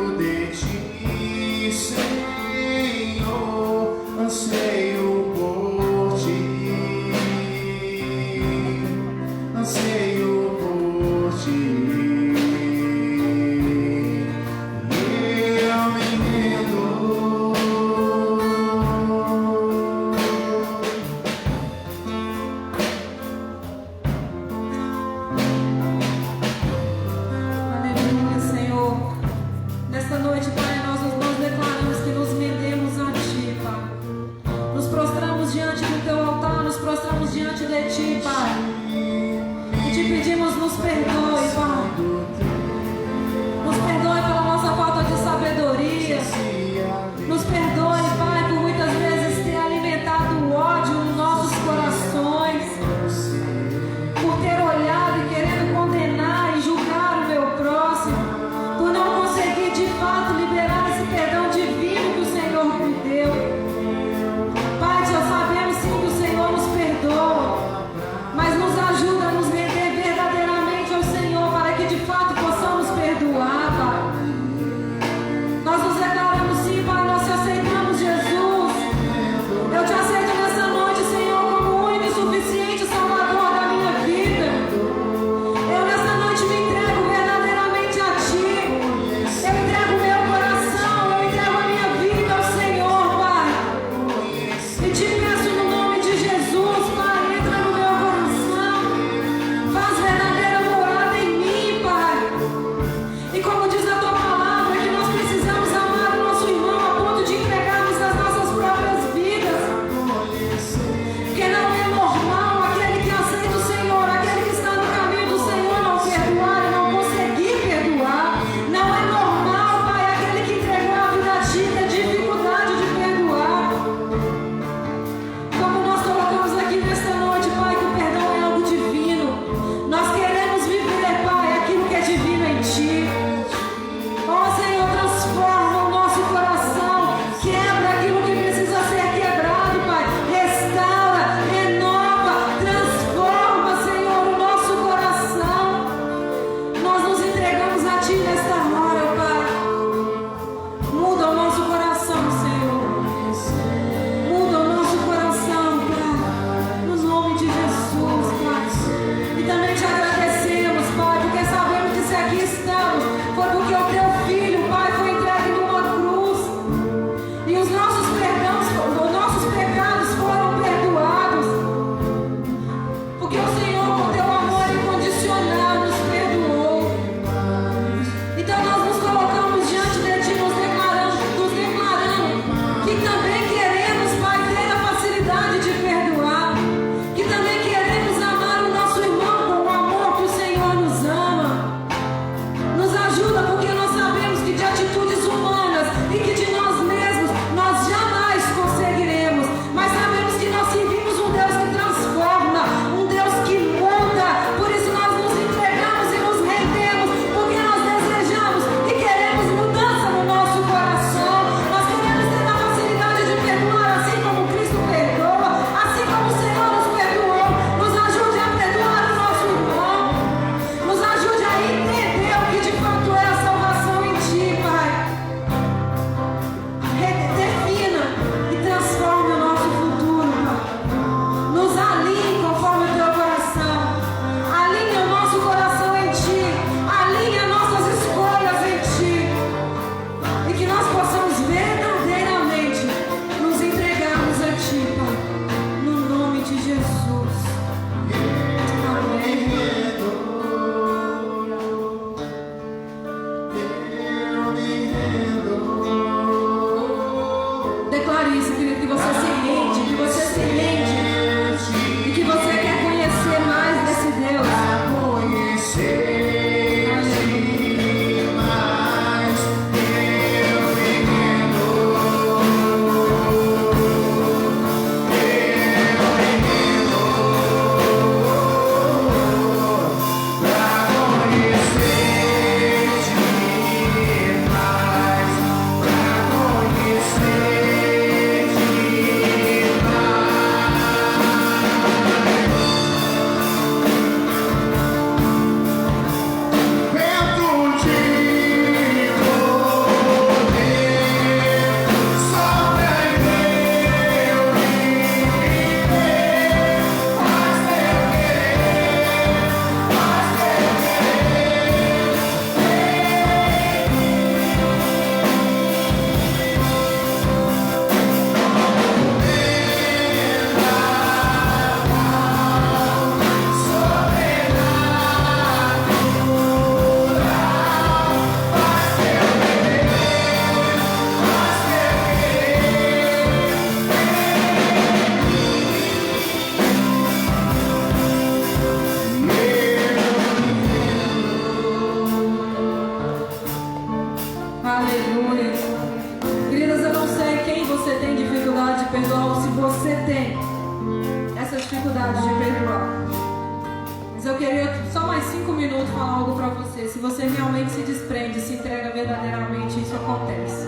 Deus falar algo para você. Se você realmente se desprende, se entrega verdadeiramente, isso acontece.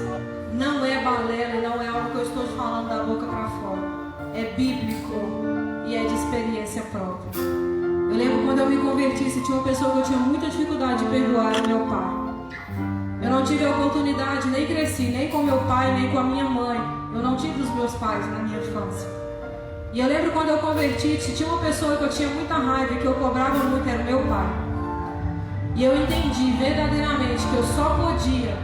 Não é balela, não é algo que eu estou falando da boca para fora. É bíblico e é de experiência própria. Eu lembro quando eu me converti, se tinha uma pessoa que eu tinha muita dificuldade de perdoar, era meu pai. Eu não tive a oportunidade, nem cresci, nem com meu pai, nem com a minha mãe. Eu não tive os meus pais na minha infância. E eu lembro quando eu converti, se tinha uma pessoa que eu tinha muita raiva, que eu cobrava muito, era meu pai. E eu entendi verdadeiramente que eu só podia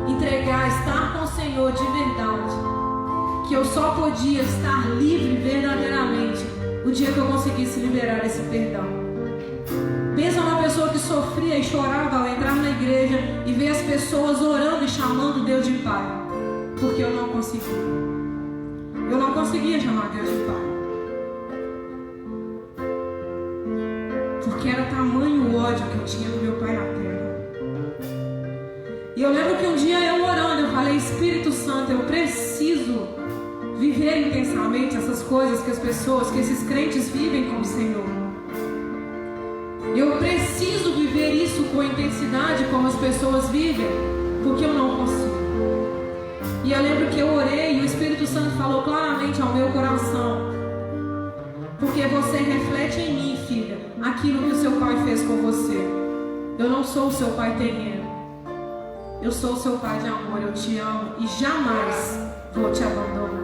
entregar, estar com o Senhor de verdade, que eu só podia estar livre verdadeiramente o dia que eu conseguisse liberar esse perdão. Pensa numa pessoa que sofria e chorava ao entrar na igreja e ver as pessoas orando e chamando Deus de Pai, porque eu não conseguia. Eu não conseguia chamar Deus de Pai, porque era tamanho o ódio que eu tinha do meu pai na terra. E eu lembro que um dia eu orando, eu falei: Espírito Santo, eu preciso viver intensamente essas coisas que as pessoas, que esses crentes vivem com o Senhor. Eu preciso viver isso com intensidade como as pessoas vivem, porque eu não consigo. E eu lembro que eu orei e o Espírito Santo falou claramente ao meu coração: porque você reflete em mim, filha, aquilo que o seu pai fez com você. Eu não sou o seu pai terreno, eu sou o seu pai de amor, eu te amo e jamais vou te abandonar.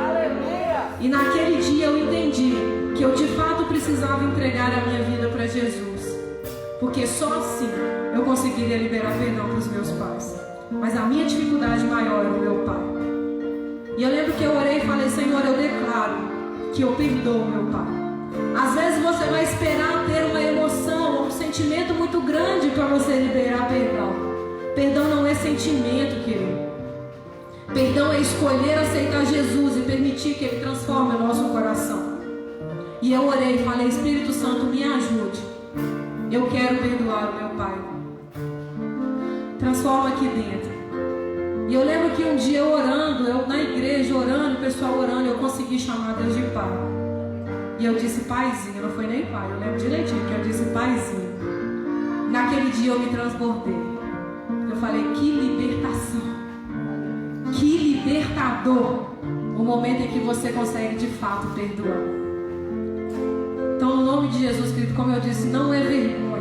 Aleluia! E naquele dia eu entendi que eu de fato precisava entregar a minha vida para Jesus, porque só assim eu conseguiria liberar perdão para os meus pais. Mas a minha dificuldade maior era o meu pai. E eu lembro que eu orei e falei: Senhor, eu declaro que eu perdoo meu pai. Às vezes você vai esperar ter uma emoção, um sentimento muito grande para você liberar perdão. Perdão não é sentimento, querido. Perdão é escolher aceitar Jesus e permitir que Ele transforme o nosso coração. E eu orei e falei: Espírito Santo, me ajude. Eu quero perdoar o meu pai. Transforma aqui dentro. E eu lembro que um dia eu orando, eu na igreja orando, o pessoal orando, eu consegui chamar Deus de pai. E eu disse paizinho, não foi nem pai, eu lembro direitinho que eu disse paizinho. Naquele dia eu me transbordei. Eu falei: que libertação, que libertador o momento em que você consegue de fato perdoar. Então, no nome de Jesus, querido, como eu disse, não é vergonha.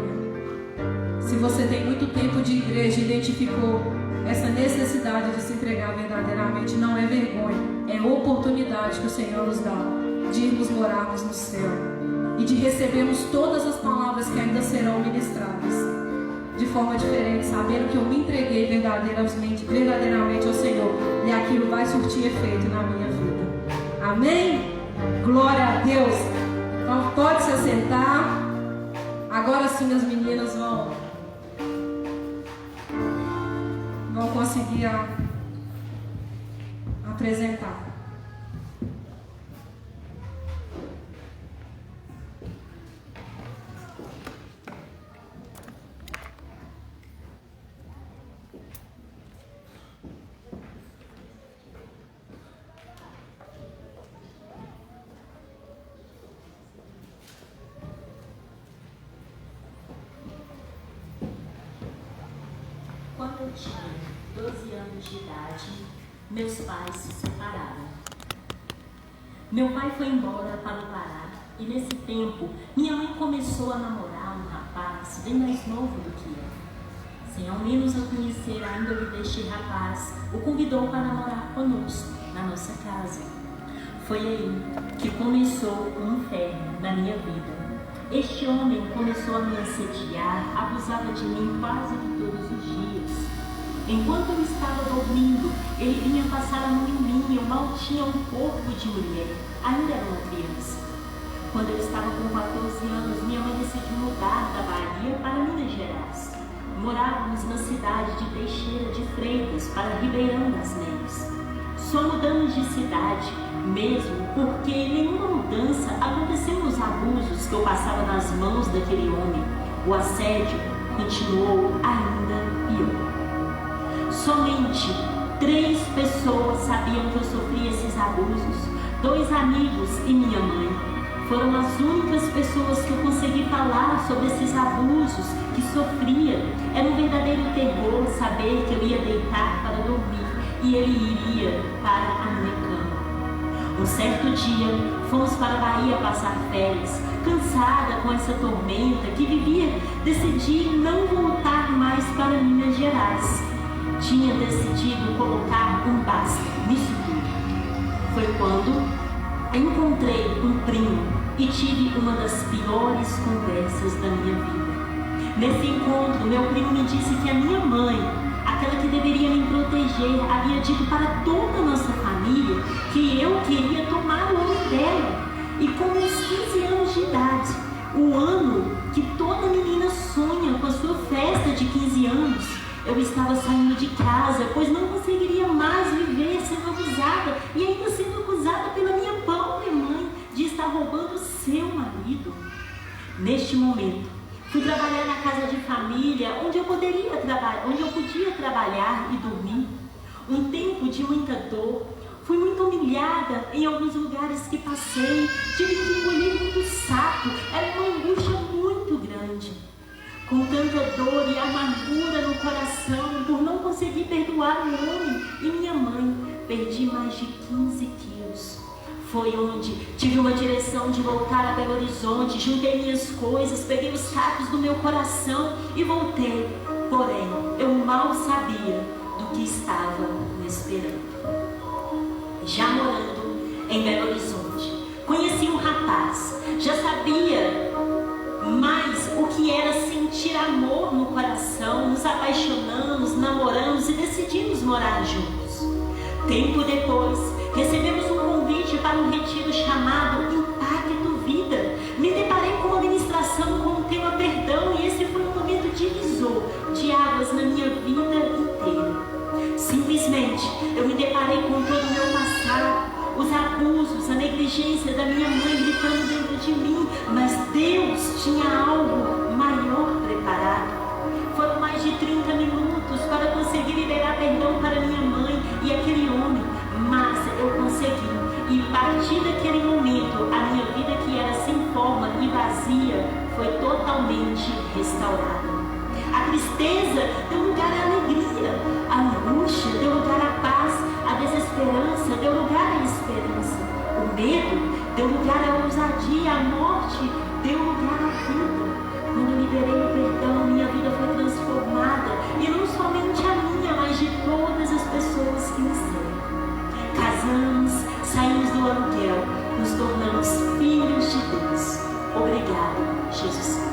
Se você tem muito tempo de igreja e identificou essa necessidade de se entregar verdadeiramente, não é vergonha, é oportunidade que o Senhor nos dá de irmos morarmos no céu e de recebermos todas as palavras que ainda serão ministradas de forma diferente, sabendo que eu me entreguei verdadeiramente ao Senhor e aquilo vai surtir efeito na minha vida. Amém? Glória a Deus. Então pode se assentar. Agora sim as meninas vão conseguir apresentar.
Quando eu tinha 12 anos de idade, meus pais se separaram. Meu pai foi embora para o Pará e nesse tempo minha mãe começou a namorar um rapaz bem mais novo do que eu. Sem ao menos a conhecer a índole deste rapaz, o convidou para namorar conosco na nossa casa. Foi aí que começou um inferno na minha vida. Este homem começou a me assediar, abusava de mim quase que todos os dias. Enquanto eu estava dormindo, ele vinha passar a mão em mim, eu mal tinha um corpo de mulher, ainda era uma criança. Quando eu estava com 14 anos, minha mãe decidiu mudar da Bahia para Minas Gerais. Morávamos na cidade de Teixeira de Freitas, para Ribeirão das Neves. Só mudamos de cidade, mesmo porque nenhuma mudança aconteceu nos abusos que eu passava nas mãos daquele homem. O assédio continuou ainda pior. Somente 3 pessoas sabiam que eu sofria esses abusos, 2 amigos e minha mãe. Foram as únicas pessoas que eu consegui falar sobre esses abusos que sofria. Era um verdadeiro terror saber que eu ia deitar para dormir e ele iria para a minha cama. Um certo dia, fomos para a Bahia passar férias, cansada com essa tormenta que vivia, decidi não voltar mais para Minas Gerais. Tinha decidido colocar um basta nisso tudo. Foi quando encontrei um primo e tive uma das piores conversas da minha vida. Nesse encontro, meu primo me disse que a minha mãe, aquela que deveria me proteger, havia dito para toda a nossa família que eu queria tomar o nome dela. E com uns 15 anos de idade, o ano que toda menina sonha com a sua festa de 15 anos, eu estava saindo de casa, pois não conseguiria mais viver sendo abusada e ainda sendo acusada pela minha própria mãe de estar roubando seu marido. Neste momento, fui trabalhar na casa de família, onde eu podia trabalhar e dormir. Um tempo de muita dor. Fui muito humilhada em alguns lugares que passei. Tive que engolir muito sapo. Era uma angústia muito grande. Com tanta dor e amargura no coração por não conseguir perdoar o homem e minha mãe, perdi mais de 15 quilos. Foi onde tive uma direção de voltar a Belo Horizonte, juntei minhas coisas, peguei os cacos do meu coração e voltei. Porém, eu mal sabia do que estava me esperando. Já morando em Belo Horizonte, conheci um rapaz, já sabia mais o que era sentir amor no coração, nos apaixonamos, namoramos e decidimos morar juntos. Tempo depois, recebemos um convite para um retiro chamado Impacto Vida. Me deparei com uma ministração com o tema perdão e esse foi um momento divisor de águas na minha vida inteira. Simplesmente, eu me deparei com todo o meu passado, os abusos, a negligência da minha mãe gritando dentro de mim, mas Deus tinha algo maior preparado. Foram mais de 30 minutos para conseguir liberar perdão para minha mãe e aquele homem, mas eu consegui. E a partir daquele momento, a minha vida que era sem forma e vazia foi totalmente restaurada. A tristeza deu lugar à alegria, a angústia deu lugar à paz, a desesperança deu lugar à esperança, o medo deu lugar à ousadia, a morte deu lugar à vida. Quando eu liberei o perdão, minha vida foi transformada, e não somente a minha, mas de todas as pessoas que me cercam. Casamos, saímos do aluguel, nos tornamos filhos de Deus. Obrigado, Jesus Cristo.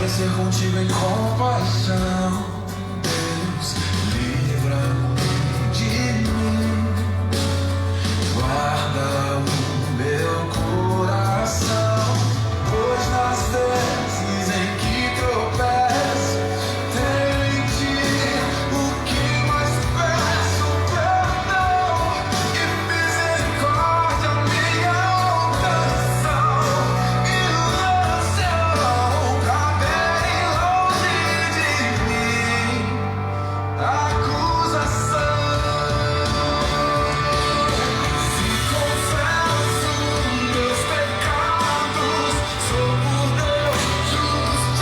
parecer contigo em compaixão. Deus, livra-me de mim, guarda o meu coração, pois nas vezes em que tropeço, tenho em ti o que mais peço: perdão e misericórdia, minha oração, ilusão pra bem longe de mim, acusação. Se confesso meus pecados, sou por Deus justificado,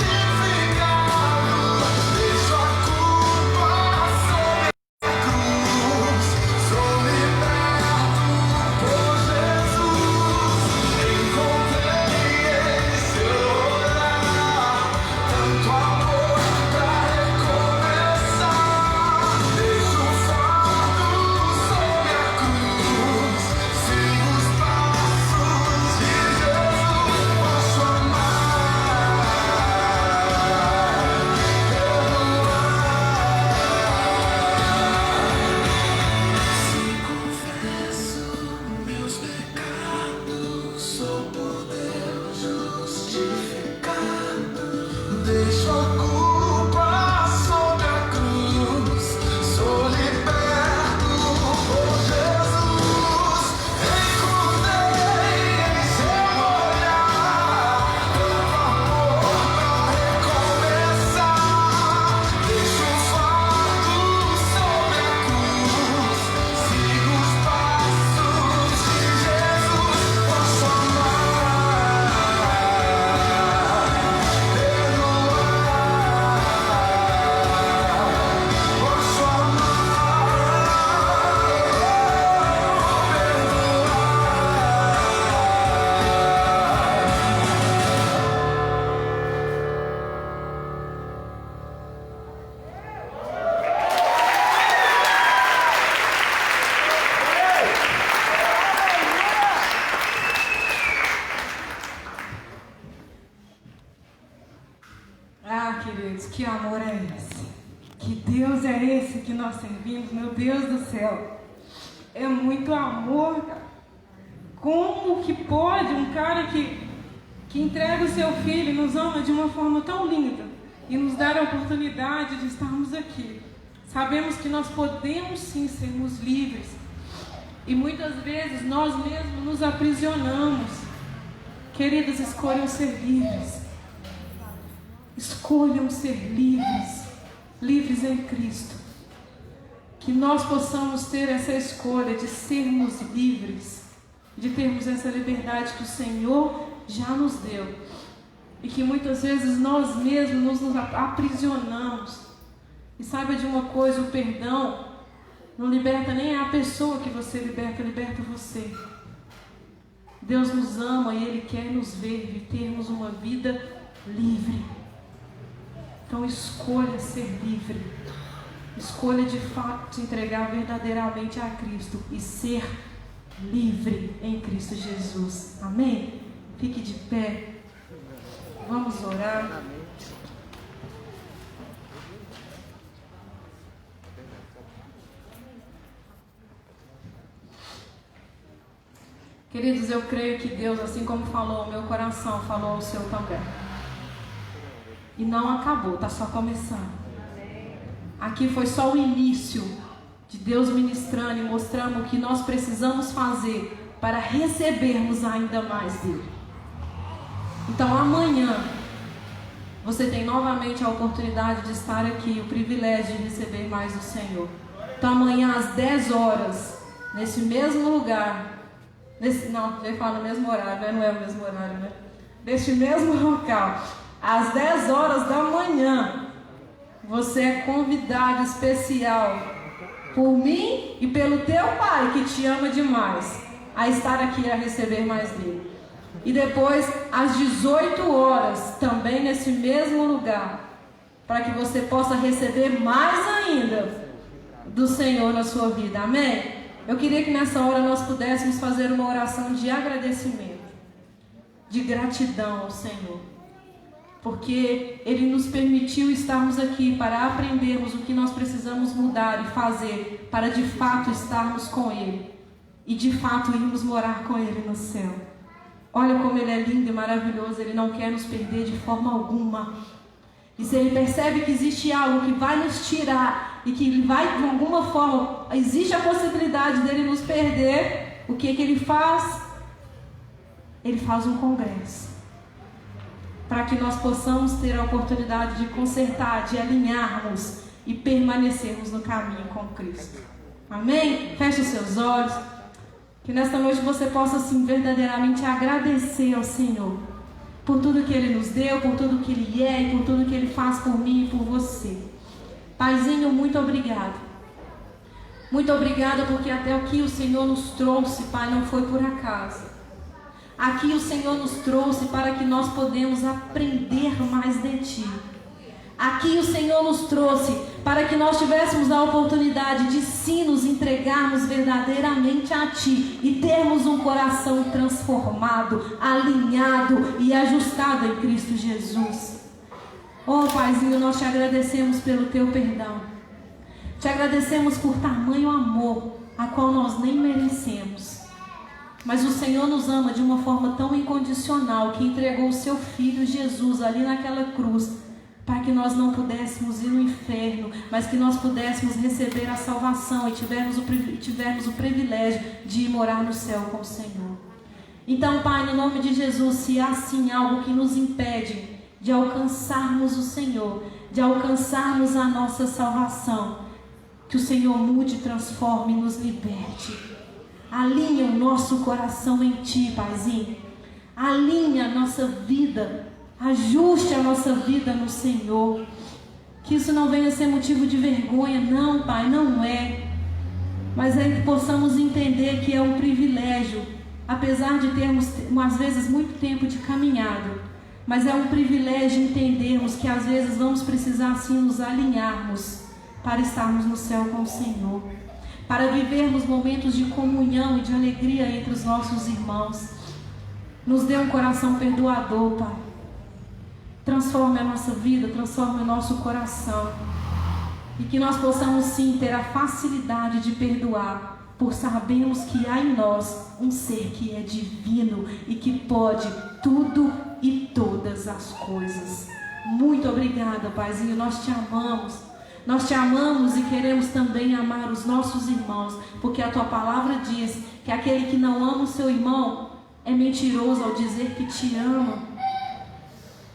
deixo a culpa sobre a cruz, sou liberto por Jesus. Encontrei em seu olhar tanto amor pra recomeçar. Deixo o fardo sobre a cruz, sigo os passos de Jesus. Posso amar, se confesso meus pecados, sou por Deus justificado, deixo a culpa sobre a cruz, sou liberto por Jesus. Encontrei em seu olhar tanto amor pra recomeçar. Deixo o fardo sobre a cruz, sigo os passos de Jesus. Posso amar, perdoar, posso
Ah, queridos, que amor é esse? Que Deus é esse que nós servimos? Meu Deus do céu, é muito amor, cara. Como que pode um cara que entrega o seu filho e nos ama de uma forma tão linda e nos dar a oportunidade de estarmos aqui? Sabemos que nós podemos sim sermos livres e muitas vezes nós mesmos nos aprisionamos. Queridos, escolham ser livres. Escolham ser livres, livres em Cristo. Que nós possamos ter essa escolha de sermos livres, de termos essa liberdade que o Senhor já nos deu. E que muitas vezes nós mesmos nos aprisionamos. E saiba de uma coisa, o perdão não liberta nem a pessoa que você liberta, liberta você. Deus nos ama e Ele quer nos ver e termos uma vida livre. Então escolha ser livre. Escolha de fato se entregar verdadeiramente a Cristo e ser livre em Cristo Jesus. Amém? Fique de pé. Vamos orar. Queridos, eu creio que Deus, assim como falou ao meu coração, falou ao seu também. E não acabou, está só começando. Aqui foi só o início de Deus ministrando e mostrando o que nós precisamos fazer para recebermos ainda mais dele. Então amanhã você tem novamente a oportunidade de estar aqui, o privilégio de receber mais do Senhor. Então amanhã às 10 horas, nesse mesmo lugar, ele fala no mesmo horário, né? Não é o mesmo horário, né? Neste mesmo local, às 10 horas da manhã, você é convidado especial por mim e pelo teu Pai que te ama demais a estar aqui a receber mais dele. E depois às 18 horas, também nesse mesmo lugar, para que você possa receber mais ainda do Senhor na sua vida. Amém? Eu queria que nessa hora nós pudéssemos fazer uma oração de agradecimento, de gratidão ao Senhor. porque Ele nos permitiu estarmos aqui para aprendermos o que nós precisamos mudar e fazer para de fato estarmos com Ele e de fato irmos morar com Ele no céu. Olha como Ele é lindo e maravilhoso, Ele não quer nos perder de forma alguma. E se Ele percebe que existe algo que vai nos tirar e que Ele vai, de alguma forma, existe a possibilidade dele nos perder, o que Ele faz? Ele faz um congresso para que nós possamos ter a oportunidade de consertar, de alinharmos e permanecermos no caminho com Cristo. Amém? Feche os seus olhos. Que nesta noite você possa, assim, verdadeiramente agradecer ao Senhor por tudo que Ele nos deu, por tudo que Ele é e por tudo que Ele faz por mim e por você. Paizinho, muito obrigado. Muito obrigada porque até aqui o Senhor nos trouxe, Pai, não foi por acaso. Aqui o Senhor nos trouxe para que nós podemos aprender mais de Ti. Aqui o Senhor nos trouxe para que nós tivéssemos a oportunidade de sim nos entregarmos verdadeiramente a Ti e termos um coração transformado, alinhado e ajustado em Cristo Jesus. Oh, Paizinho, nós Te agradecemos pelo Teu perdão. Te agradecemos por tamanho amor, a qual nós nem merecemos. Mas o Senhor nos ama de uma forma tão incondicional que entregou o Seu Filho Jesus ali naquela cruz, para que nós não pudéssemos ir no inferno, mas que nós pudéssemos receber a salvação e tivermos o privilégio de ir morar no céu com o Senhor. Então, Pai, no nome de Jesus, se há sim algo que nos impede de alcançarmos o Senhor, de alcançarmos a nossa salvação, que o Senhor mude, transforme e nos liberte. Alinha o nosso coração em Ti, Paizinho. Alinha a nossa vida. Ajuste a nossa vida no Senhor. Que isso não venha a ser motivo de vergonha. Não, Pai, não é. Mas é que possamos entender que é um privilégio. Apesar de termos, às vezes, muito tempo de caminhada. Mas é um privilégio entendermos que às vezes vamos precisar sim nos alinharmos para estarmos no céu com o Senhor. Para vivermos momentos de comunhão e de alegria entre os nossos irmãos. Nos dê um coração perdoador, Pai. Transforme a nossa vida, transforme o nosso coração. E que nós possamos sim ter a facilidade de perdoar, por sabermos que há em nós um ser que é divino e que pode tudo e todas as coisas. Muito obrigada, Paizinho, nós Te amamos. Nós Te amamos e queremos também amar os nossos irmãos, porque a Tua palavra diz que aquele que não ama o seu irmão é mentiroso ao dizer que te ama.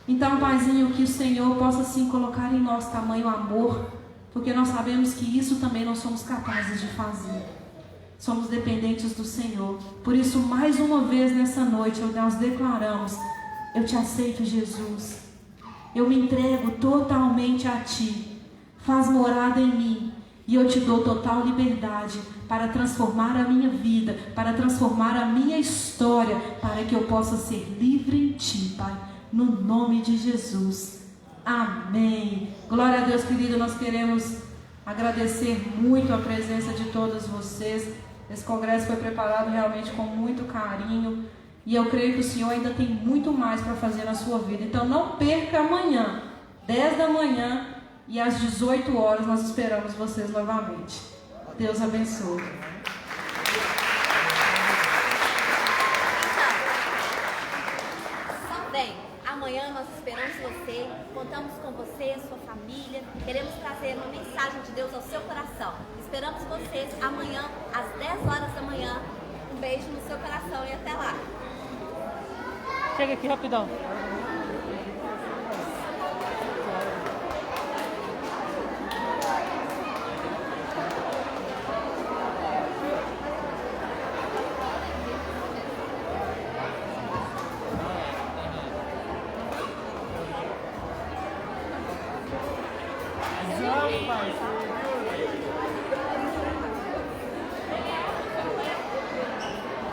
Então, Paizinho, que o Senhor possa sim colocar em nós tamanho amor, porque nós sabemos que isso também nós somos capazes de fazer. Somos dependentes do Senhor. Por isso, mais uma vez nessa noite, nós declaramos: eu Te aceito, Jesus. Eu me entrego totalmente a Ti. Faz morada em mim e eu Te dou total liberdade para transformar a minha vida, para transformar a minha história, para que eu possa ser livre em Ti, Pai, no nome de Jesus. Amém. Glória a Deus, querido, nós queremos agradecer muito a presença de todos vocês. Esse congresso foi preparado realmente com muito carinho e eu creio que o Senhor ainda tem muito mais para fazer na sua vida. Então não perca amanhã, 10 da manhã, e às 18 horas nós esperamos vocês novamente. Deus abençoe.
Só vem. Amanhã nós esperamos você, contamos com você, sua família. Queremos trazer uma mensagem de Deus ao seu coração. Esperamos vocês amanhã, às 10 horas da manhã. Um beijo no seu coração e até lá.
Chega aqui rapidão.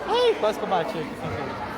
Ai, quase que eu bati aqui.